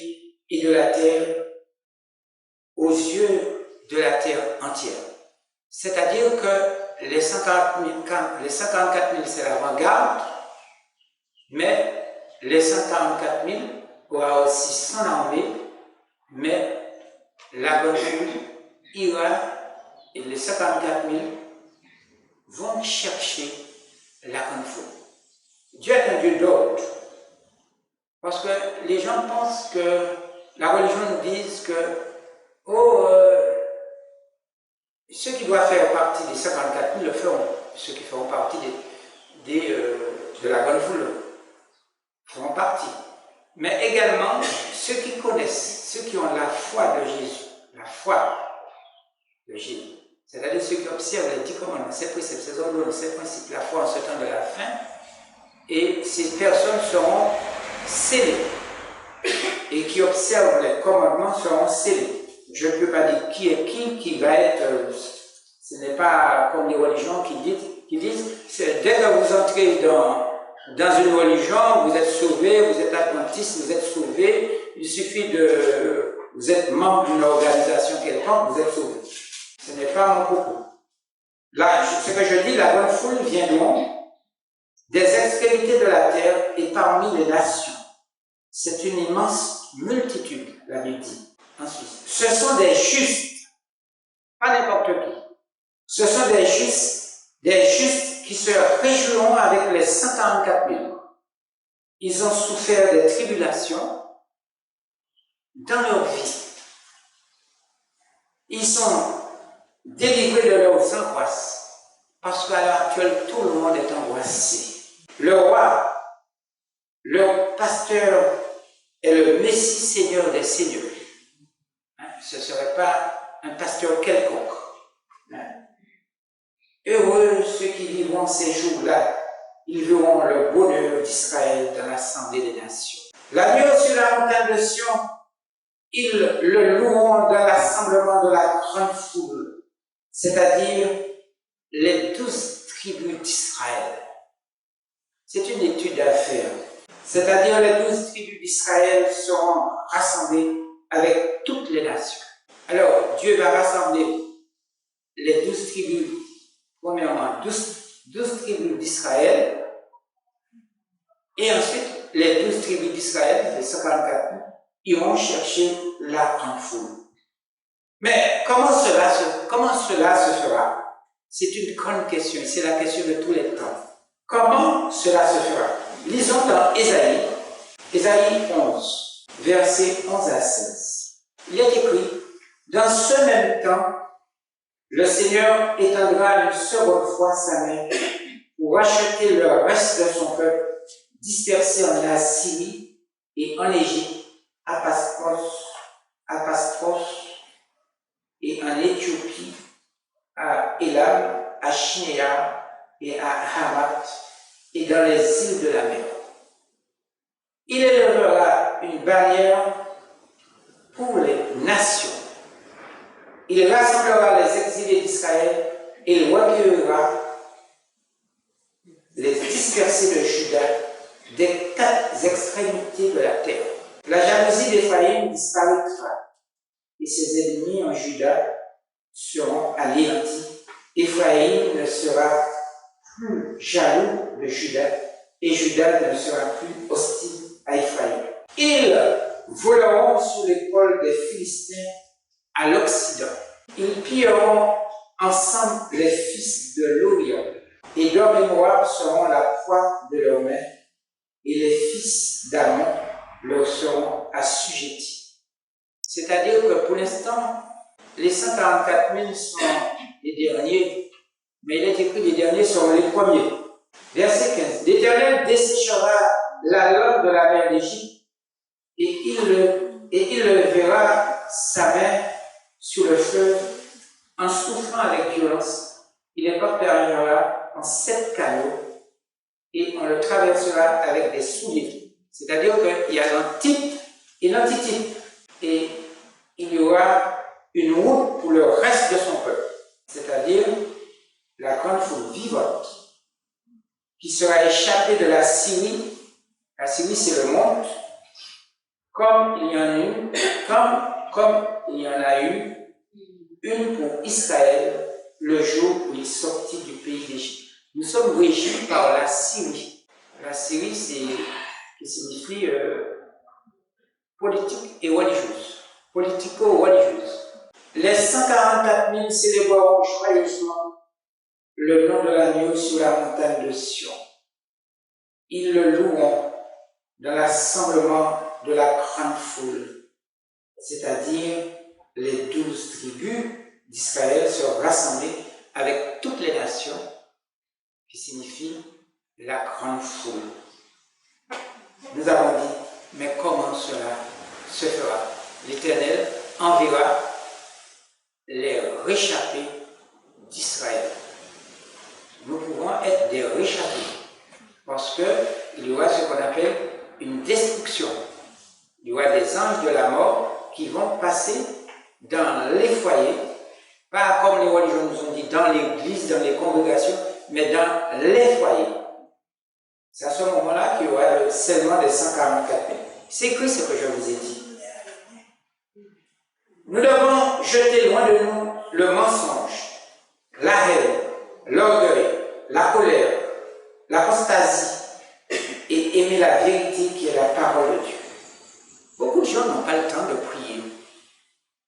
et de la terre aux yeux de la terre entière. C'est-à-dire que les 54 000, c'est l'avant-garde, mais les 144 000 aura aussi son armée, mais la bonne foule ira et les 54 000 vont chercher la grande foule. Dieu est un Dieu d'ordre. Parce que les gens pensent que la religion nous dise que ceux qui doivent faire partie des 54 000 le feront. Ceux qui feront partie de la grande foule feront partie. Mais également, ceux qui connaissent, ceux qui ont la foi de Jésus, la foi de Jésus, c'est-à-dire ceux qui observent les 10 commandements, ses préceptes, ses ordonnances, ses principes, la foi en ce temps de la fin, et ces personnes seront scellées. Et qui observent les commandements seront scellés. Je ne peux pas dire qui est qui va être. Ce n'est pas comme les religions qui disent dès que vous entrez dans une religion, vous êtes sauvé, vous êtes adventiste, vous êtes sauvé. Il suffit vous êtes membre d'une organisation quelconque, vous êtes sauvé. Ce n'est pas mon propos. Là, ce que je dis, la bonne foule vient donc des extrémités de la terre et parmi les nations. C'est une immense multitude, la Bible dit. Ensuite, ce sont des justes, pas n'importe qui. Ce sont des justes qui se réjouiront avec les 144 000. Ils ont souffert des tribulations dans leur vie. Ils sont délivrés de leurs angoisses, parce qu'à l'heure actuelle, tout le monde est angoissé. Le roi, leur pasteur, est le Messie Seigneur des Seigneurs. Ce ne serait pas un pasteur quelconque. Heureux ceux qui vivront ces jours-là, ils verront le bonheur d'Israël dans l'assemblée des nations. L'agneau sur la montagne de Sion, ils le loueront dans l'assemblement de la grande foule, c'est-à-dire les 12 tribus d'Israël. C'est une étude à faire. C'est-à-dire les 12 tribus d'Israël seront rassemblées avec toutes les nations. Alors, Dieu va rassembler les 12 tribus, premièrement 12 tribus d'Israël, et ensuite les 12 tribus d'Israël, les 54, iront chercher la grande foule. Mais comment cela se fera? C'est une grande question, c'est la question de tous les temps. Comment cela se fera? Lisons dans Ésaïe 11, versets 11 à 16. Il est écrit, dans ce même temps, le Seigneur étendra une seconde fois sa main pour racheter le reste de son peuple, dispersé en Assyrie et en Égypte, à Paspros et en Éthiopie, à Élam, à Shinéar et à Hamath, et dans les îles de la mer. Il élèvera une bannière pour les nations. Il rassemblera les exilés d'Israël et il recueillera les dispersés de Juda des 4 extrémités de la terre. La jalousie d'Éphraïm disparaîtra et ses ennemis en Juda seront anéantis. Éphraïm ne sera plus jaloux de Juda et Juda ne sera plus hostile à Éphraïm. Ils voleront sur l'épaule des Philistins à l'Occident. Ils pilleront ensemble les fils de l'Orient, et Dor et Moab seront la proie de leurs mains, et les fils d'Ammon leur seront assujettis. C'est-à-dire que pour l'instant, les 144 000 sont les derniers, mais il est écrit les derniers seront les premiers. Verset 15. L'Éternel desséchera la langue de la mer d'Égypte, et il levera sa main sur le fleuve en soufflant avec violence. Il les portera en 7 canaux et on le traversera avec des souliers. C'est-à-dire qu'il y a l'antitype et l'antitype. Et il y aura une route pour le reste de son peuple. C'est-à-dire la grande foule vivante qui sera échappée de la Syrie. La Syrie, c'est le monde. Comme il y en a une, comme comme il y en a eu une pour Israël le jour où il sortit du pays d'Égypte. Nous sommes régis par la Syrie. La Syrie, qui signifie politique et religieuse. Politico-religieuse. Les 144 000 célébreront joyeusement le nom de l'agneau sur la montagne de Sion. Ils le loueront dans l'assemblement de la grande foule, c'est-à-dire les 12 tribus d'Israël seront rassemblées avec toutes les nations, qui signifie la grande foule. Nous avons dit, mais comment cela se fera? L'Éternel enverra les réchappés d'Israël. Nous pouvons être des réchappés parce qu'il y aura ce qu'on appelle une destruction. Il y aura des anges de la mort qui vont passer dans les foyers, pas comme les religions nous ont dit dans l'église, dans les congrégations, mais dans les foyers. C'est à ce moment-là qu'il y aura le scellement des 144 000. C'est écrit ce que je vous ai dit. Nous devons jeter loin de nous le mensonge, la haine, l'orgueil, la colère, l'apostasie et aimer la vérité qui est la parole de Dieu. Beaucoup de gens n'ont pas le temps de prier,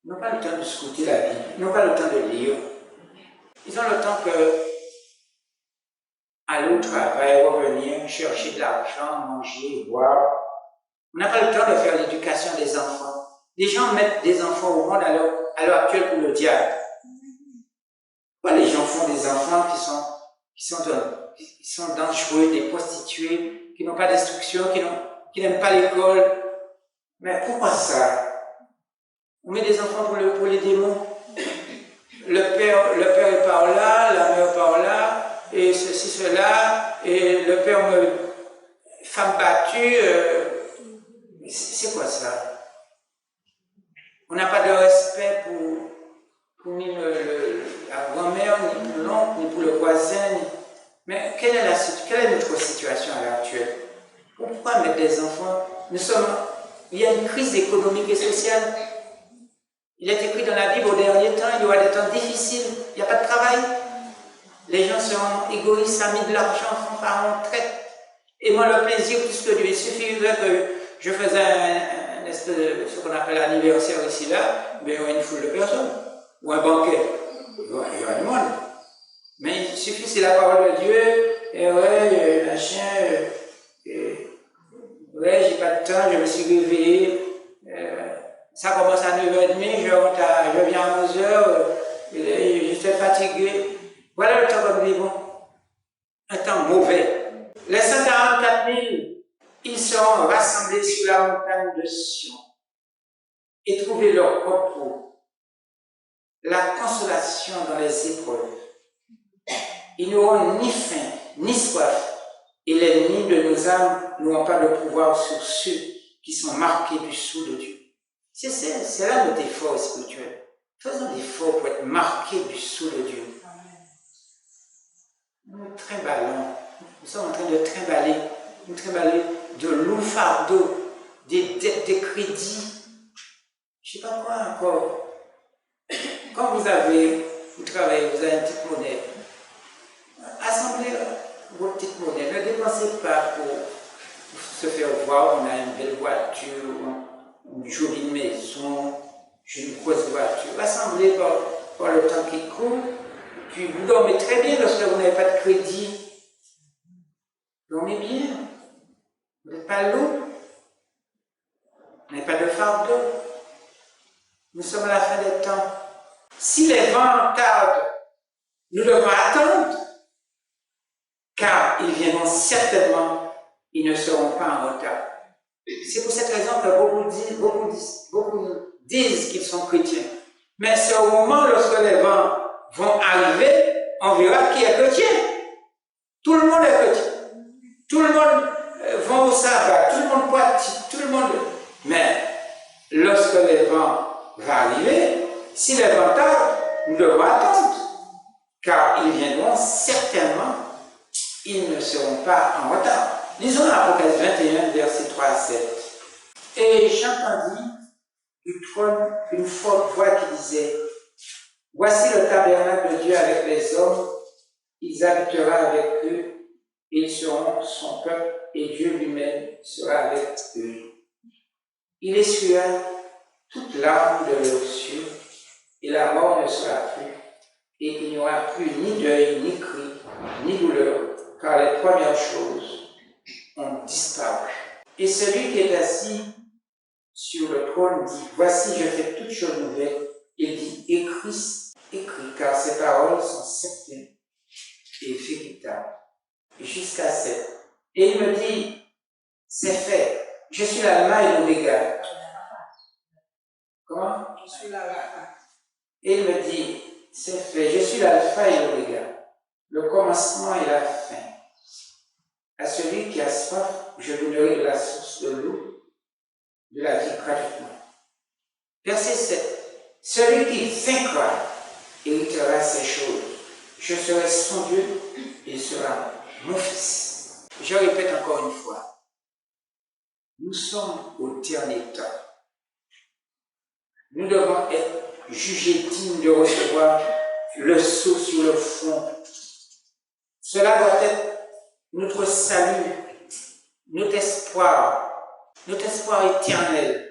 n'ont pas le temps de scruter la Bible, n'ont pas le temps de lire. Ils ont le temps que aller au travail, revenir, chercher de l'argent, manger, boire. On n'a pas le temps de faire l'éducation des enfants. Les gens mettent des enfants au monde à l'heure actuelle pour le diable. Pourquoi les gens font des enfants qui sont dangereux, des prostituées, qui n'ont pas d'instruction, qui n'aiment pas l'école? Mais pourquoi ça? On met des enfants pour les démons. Le père est par là, la mère par là, et ceci, cela, et le père femme battue. C'est quoi ça? On n'a pas de respect pour ni la grand-mère, ni pour l'oncle, ni pour le voisin. Mais quelle est notre situation à l'heure actuelle? Pourquoi mettre des enfants? Il y a une crise économique et sociale. Il est écrit dans la Bible, au dernier temps, il y aura des temps difficiles, il n'y a pas de travail. Les gens seront égoïstes, amis de l'argent, font par retraite. Et moi, le plaisir, tout ce que Dieu, il suffirait que je faisais ce qu'on appelle l'anniversaire ici, là, mais il y aura une foule de personnes. Ou un banquet. Il y aura du monde. Mais il suffit, c'est la parole de Dieu, et ouais, machin, ouais, j'ai pas de temps, je me suis réveillé. Ça commence à 9h30, je viens à 11h, je suis fatigué. Voilà le temps que nous vivons. Un temps mauvais. Les 144 000, ils seront rassemblés sur la montagne de Sion et trouver leur repos, la consolation dans les épreuves. Ils n'auront ni faim, ni soif, et l'ennemi de nos âmes n'auront pas de pouvoir sur ceux qui sont marqués du sceau de Dieu. C'est là notre effort spirituel. Faisons l'effort pour être marqués du sceau de Dieu. Nous trimballons. Nous sommes en train de trimballer de lourds fardeaux, des dettes, des crédits. Je ne sais pas quoi encore. Quand vous travaillez, vous avez une petite monnaie. Assemblez votre petite monnaie. Ne dépensez pas pour se faire voir. On a une belle voiture, une jolie maison, une grosse voiture. Rassemblez par le temps qui court. Puis vous dormez très bien lorsque vous n'avez pas de crédit. Dormez bien. Vous n'êtes pas lourd. Vous n'avez pas de fardeau. Nous sommes à la fin des temps. Si les vents tardent, nous devons attendre, car ils viendront certainement, ils ne seront pas en retard. C'est pour cette raison que beaucoup disent qu'ils sont chrétiens. Mais c'est au moment lorsque les vents vont arriver, on verra qui est chrétien. Tout le monde est chrétien. Tout le monde va au sabbat, tout le monde pratique, tout le monde. Mais lorsque les vents vont arriver, si les vents tardent, nous devons attendre. Car ils viendront certainement, ils ne seront pas en retard. Lisons l'Apocalypse 21, versets 3 à 7. Et j'entendis du trône une forte voix qui disait « Voici le tabernacle de Dieu avec les hommes, il habitera avec eux, et ils seront son peuple, et Dieu lui-même sera avec eux. Il essuia toute larme de leurs yeux, et la mort ne sera plus, et il n'y aura plus ni deuil, ni cri, ni douleur, car les premières choses ont disparu. » Et celui qui est assis sur le trône dit « Voici, je fais toutes choses nouvelles. » Il dit « Écris, car ces paroles sont certaines et véritables. » Jusqu'à 7. Et il me dit « C'est fait. Je suis l'alpha et l'oméga. » Comment? Je suis l'alpha. Et il me dit « C'est fait. Je suis l'alpha et l'oméga, le commencement et la fin. À celui qui a soif, je donnerai de la source de l'eau de la vie gratuitement. » Verset 7. Celui qui vaincra héritera ces choses. Je serai son Dieu, il sera mon fils. Je répète encore une fois. Nous sommes au dernier temps. Nous devons être jugés dignes de recevoir le sceau sur le front. Cela doit être notre salut, notre espoir éternel.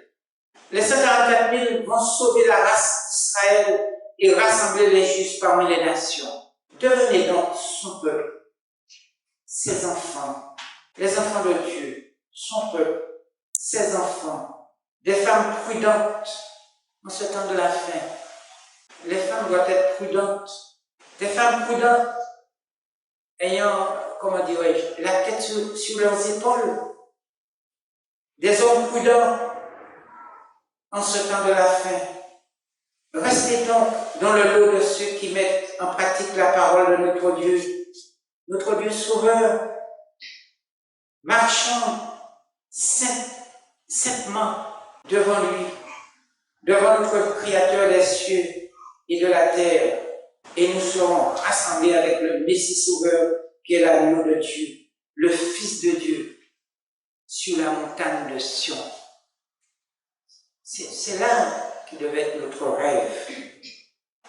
Les 144 000 vont sauver la race d'Israël et rassembler les justes parmi les nations. Devenez donc son peuple, ses enfants, les enfants de Dieu, son peuple, ses enfants, des femmes prudentes en ce temps de la fin. Les femmes doivent être prudentes, des femmes prudentes ayant, comment dirais-je, la tête sur leurs épaules, des hommes prudents en ce temps de la fin. Restez donc dans le lot de ceux qui mettent en pratique la parole de notre Dieu sauveur. Marchons saintement devant lui, devant notre Créateur des cieux et de la terre, et nous serons rassemblés avec le Messie sauveur qui est l'agneau de Dieu, le Fils de Dieu, sur la montagne de Sion. C'est là qui devait être notre rêve.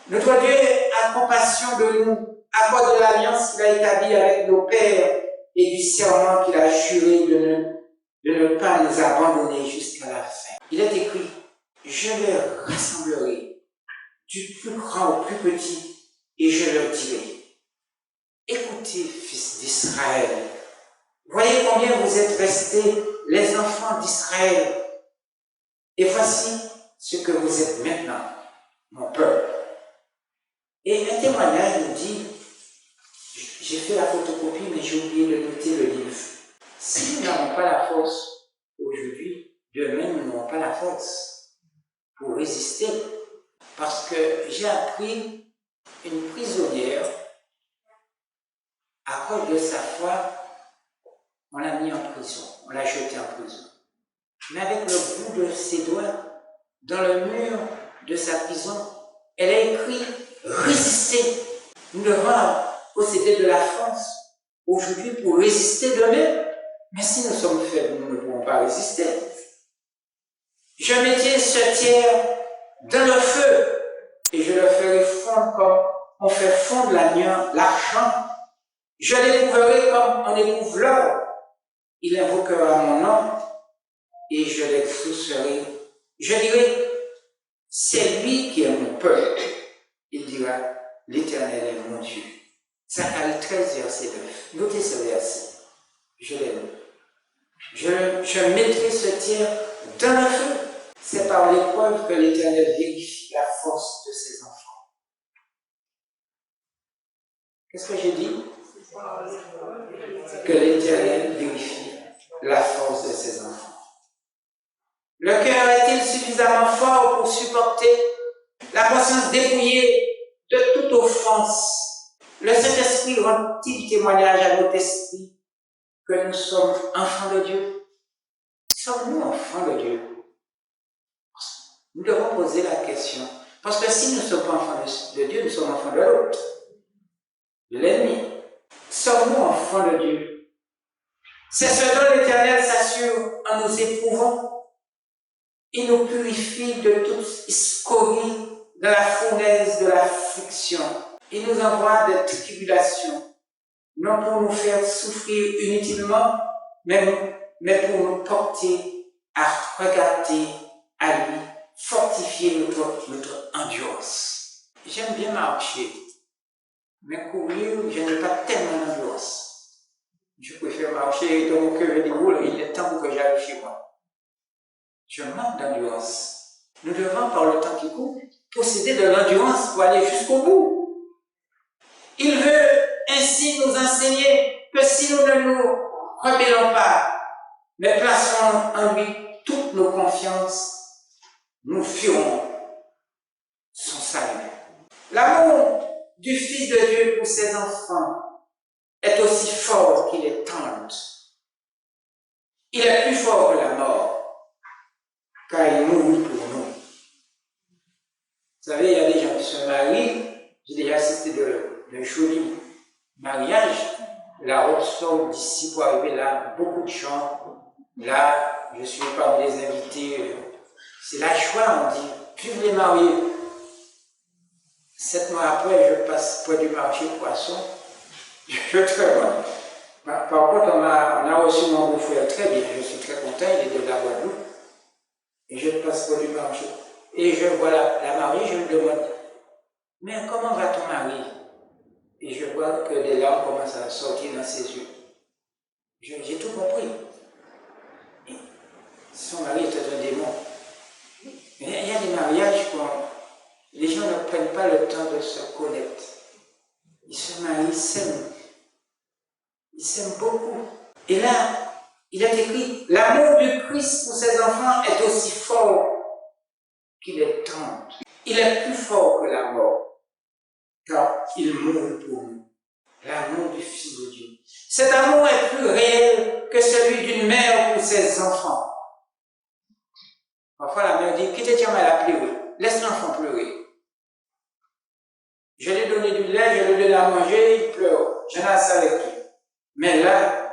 Notre Dieu a compassion de nous à cause de l'alliance qu'il a établie avec nos pères et du serment qu'il a juré de ne pas nous abandonner jusqu'à la fin. Il est écrit, je les rassemblerai du plus grand au plus petit et je leur dirai, écoutez, fils d'Israël, voyez combien vous êtes restés les enfants d'Israël. Et voici ce que vous êtes maintenant, mon peuple. Et un témoignage nous dit, j'ai fait la photocopie, mais j'ai oublié de noter le livre. Si nous n'avons pas la force aujourd'hui, demain nous n'aurons pas la force pour résister. Parce que j'ai appris une prisonnière, à cause de sa foi, on l'a mis en prison, on l'a jeté en prison. Mais avec le bout de ses doigts, dans le mur de sa prison, elle a écrit « Résister ». Nous devons posséder de la force aujourd'hui pour résister demain. Mais si nous sommes faibles, nous ne pouvons pas résister. Je mettrai ce tiers dans le feu et je le ferai fondre comme on fait fondre l'argent. Je l'éprouverai comme on éprouve l'or. Il invoquera mon nom et je l'exaucerai. Je dirai, c'est lui qui est mon peuple. Il dira, l'Éternel est mon Dieu. Zacharie 13, verset 2. Notez ce verset. Je l'aime. Je mettrai ce tiers dans le feu. C'est par l'épreuve que l'Éternel vérifie la force de ses enfants. Qu'est-ce que j'ai dit? Que l'Éternel vérifie la force de ses enfants. Le cœur est-il suffisamment fort pour supporter la conscience dépouillée de toute offense? Le Saint-Esprit rend-il témoignage à notre esprit que nous sommes enfants de Dieu? Sommes-nous enfants de Dieu? Nous devons poser la question. Parce que si nous ne sommes pas enfants de Dieu, nous sommes enfants de l'autre, de l'ennemi. Sommes-nous enfants de Dieu? C'est ce dont l'Éternel s'assure en nous éprouvant. Il nous purifie de toute scorie, de la fournaise de l'affliction. Il nous envoie des tribulations, non pour nous faire souffrir inutilement, mais pour nous porter à regarder à lui, fortifier notre endurance. J'aime bien marcher, mais courir, je n'ai pas tellement d'endurance. Je préfère marcher dans mon cœur et déroule, il est temps pour que j'arrive chez moi. Je manque d'endurance. Nous devons, par le temps qui court, posséder de l'endurance pour aller jusqu'au bout. Il veut ainsi nous enseigner que si nous ne nous rebellons pas, mais plaçons en lui toutes nos confiances, nous fuirons son salut. L'amour du Fils de Dieu pour ses enfants est aussi fort qu'il est tendre. Il est plus fort que la mort, car il mourut pour nous. Vous savez, il y a des gens qui se marient, j'ai déjà assisté de jolis mariages, la robe sort d'ici pour arriver là, beaucoup de gens. Là, je suis parmi les invités, c'est la joie, on dit, vive les mariés. 7 mois après, je passe près du marché poisson, je travaille. Par contre, on a reçu mon beau-frère très bien, je suis très content, il est de la Guadeloupe, et je passe près du marché. Et je vois la mariée, je lui demande, mais comment va ton mari? Et je vois que des larmes commencent à sortir dans ses yeux. J'ai tout compris. Et son mari était un démon. Mais il y a des mariages où les gens ne prennent pas le temps de se connaître. Ils se marient, ils s'aiment. Ils s'aiment beaucoup. Et là, il est écrit, l'amour du Christ pour ses enfants est aussi fort qu'il est tendre. Il est plus fort que la mort, car il mourut pour nous. L'amour du Fils de Dieu. Cet amour est plus réel que celui d'une mère pour ses enfants. Parfois la mère dit, quitte tes elle a pleuré, laisse l'enfant pleurer. Je lui ai donné du lait, je lui ai donné à manger, il pleure. J'en ai assez avec lui. Mais là,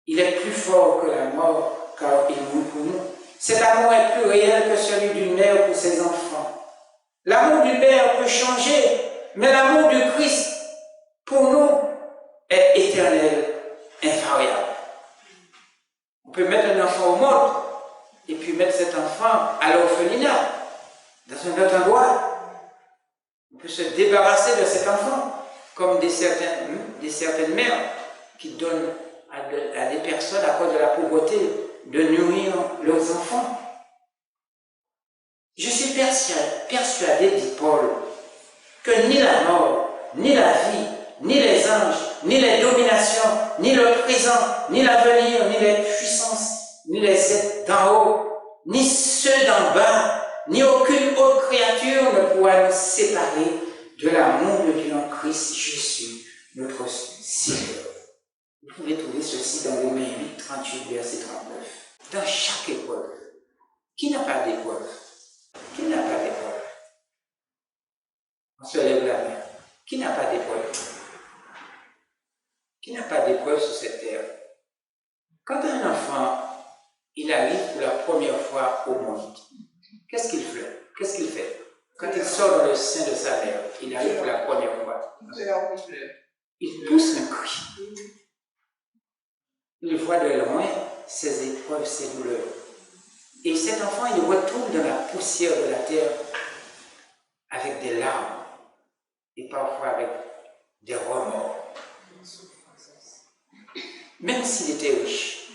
il est plus fort que la mort, car il mourut pour nous. Cet amour est plus réel que celui d'une mère pour ses enfants. L'amour du Père peut changer, mais l'amour du Christ pour nous est éternel, invariable. On peut mettre un enfant au monde et puis mettre cet enfant à l'orphelinat, dans un autre endroit. On peut se débarrasser de cet enfant, comme des certaines mères qui donnent à des personnes à cause de la pauvreté de nourrir leurs enfants. Je suis persuadé, dit Paul, que ni la mort, ni la vie, ni les anges, ni les dominations, ni le présent, ni l'avenir, ni les puissances, ni les êtres d'en haut, ni ceux d'en bas, ni aucune autre créature ne pourra nous séparer de l'amour de Dieu en Christ Jésus, notre Seigneur. Vous pouvez trouver ceci dans Romains 8, 38, verset 39. Dans chaque épreuve, qui n'a pas d'épreuve? Qui n'a pas d'épreuve? On se lève la main. Qui n'a pas d'épreuve? Qui n'a pas d'épreuve sur cette terre? Quand un enfant, il arrive pour la première fois au monde, qu'est-ce qu'il fait? Qu'est-ce qu'il fait? Quand il sort dans le sein de sa mère, il arrive pour la première fois. Il pousse un cri. Il voit de loin ses épreuves, ses douleurs. Et cet enfant, il retourne dans la poussière de la terre avec des larmes et parfois avec des remords. Même s'il était riche,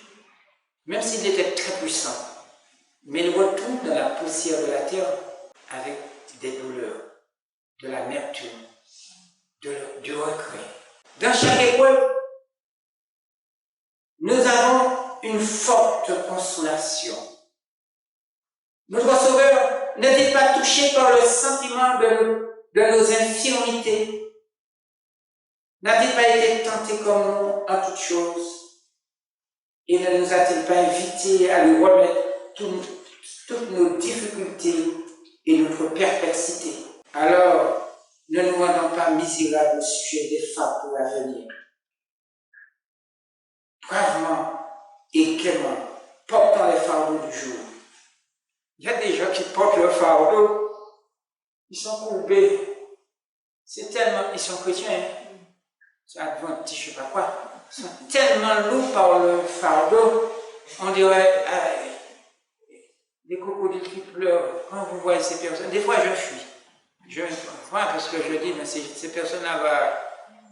même s'il était très puissant, mais il retourne dans la poussière de la terre avec des douleurs, de l'amertume, du regret. Dans chaque épreuve, nous avons une forte consolation. Notre Sauveur n'était pas touché par le sentiment de nos infirmités. N'a-t-il pas été tenté comme nous en toutes choses? Et ne nous a-t-il pas invités à lui remettre toutes nos difficultés et notre perplexité? Alors, ne nous rendons pas misérables au sujet des fardeaux pour l'avenir. Bravement et gaiement, portant les fardeaux du jour, Il y a des gens qui portent le fardeau, ils sont courbés. C'est tellement, ils sont chrétiens, hein? C'est adventistes, je ne sais pas quoi. Ils sont tellement lourds par le fardeau, on dirait des crocodiles qui pleurent. Quand vous voyez ces personnes, des fois je fuis. Je crois parce que je dis, mais ces personnes-là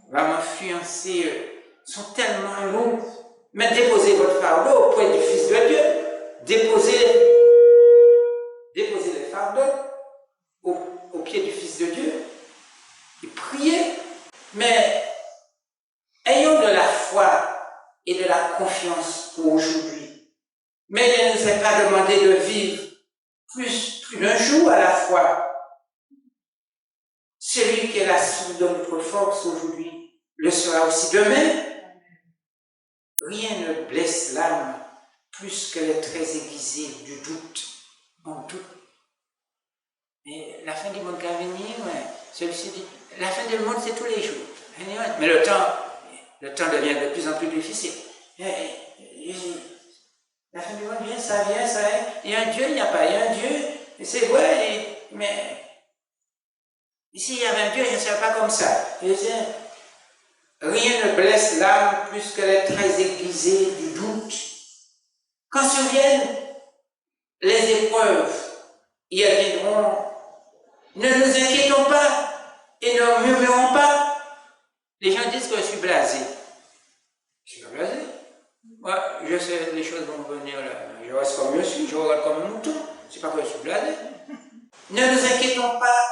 vont m'influencer, sont tellement lourds. Mais déposez votre fardeau auprès du Fils de Dieu. Déposez les fardeaux au pied du Fils de Dieu. Et priez. Mais ayons de la foi et de la confiance pour aujourd'hui. Mais il ne nous est pas demandé de vivre plus d'un jour à la fois. Celui qui est la source de notre force aujourd'hui le sera aussi demain. Rien ne blesse l'âme plus que les traits aiguisés du doute. On doute. Mais la fin du monde va venir, celui-ci dit, la fin du monde c'est tous les jours. Mais le temps devient de plus en plus difficile. La fin du monde vient, ça vient. Il y a un Dieu, il n'y a pas. Il y a un Dieu, c'est vrai, mais ici il y avait un Dieu, je ne serais pas comme ça. Rien ne blesse l'âme plus que les traits aiguisés du doute. Quand surviennent les épreuves, et elles viendront, ne nous inquiétons pas et ne murmurons pas. Les gens disent que je suis blasé. Je suis pas blasé. Moi, je sais, les choses vont venir là. Je reste comme je suis, je regarde comme un mouton. C'est pas que je suis blasé. Ne nous inquiétons pas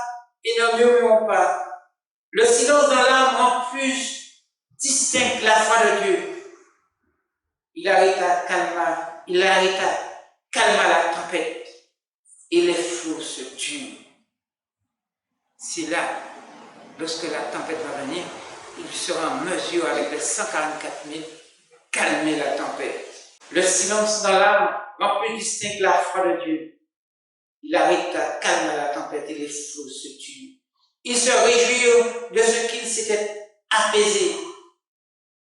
et ne murmurons pas. Le silence dans l'âme rend plus distinct la foi de Dieu. Il arrêta, calma la tempête et les flots se tuent. C'est là, lorsque la tempête va venir, il sera en mesure avec les 144 000 calmer la tempête. Le silence dans l'âme rend plus distinct la foi de Dieu. Il calma la tempête et les flots se tuent. Il se réjouit de ce qu'il s'était apaisé.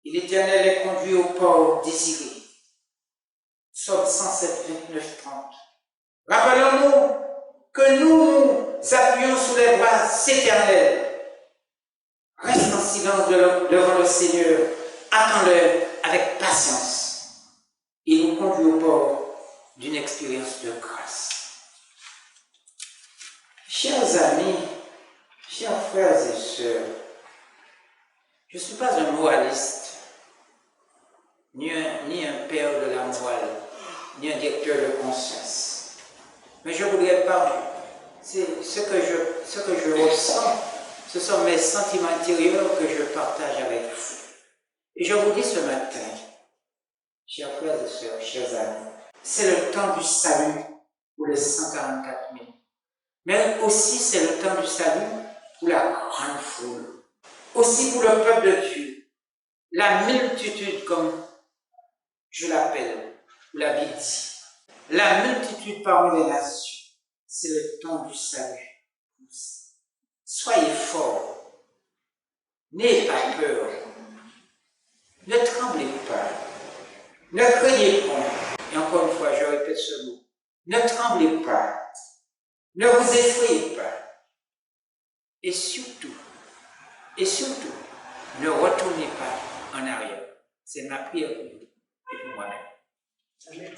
Et l'Éternel est conduit au port désiré. Psaume 107, 29, 30. Rappelons-nous que nous appuyons sous les bras éternels. Reste en silence devant le Seigneur. Attends-le avec patience. Il nous conduit au port d'une expérience de grâce. Chers amis, chers frères et sœurs, je ne suis pas un moraliste, ni un père de la morale, ni un directeur de conscience. Mais je voudrais parler. C'est ce que je ressens, ce sont mes sentiments intérieurs que je partage avec vous. Et je vous dis ce matin, chers frères et sœurs, chers amis, c'est le temps du salut pour les 144 000. Mais aussi c'est le temps du salut pour la grande foule. Aussi pour le peuple de Dieu. La multitude, comme je l'appelle, ou la Bible dit. La multitude parmi les nations. C'est le temps du salut. Soyez forts. N'ayez pas peur. Ne tremblez pas. Ne craignez pas. Et encore une fois, je répète ce mot. Ne tremblez pas. Ne vous effrayez pas. Et surtout, ne retournez pas en arrière. C'est ma prière pour vous et pour moi-même. Amen.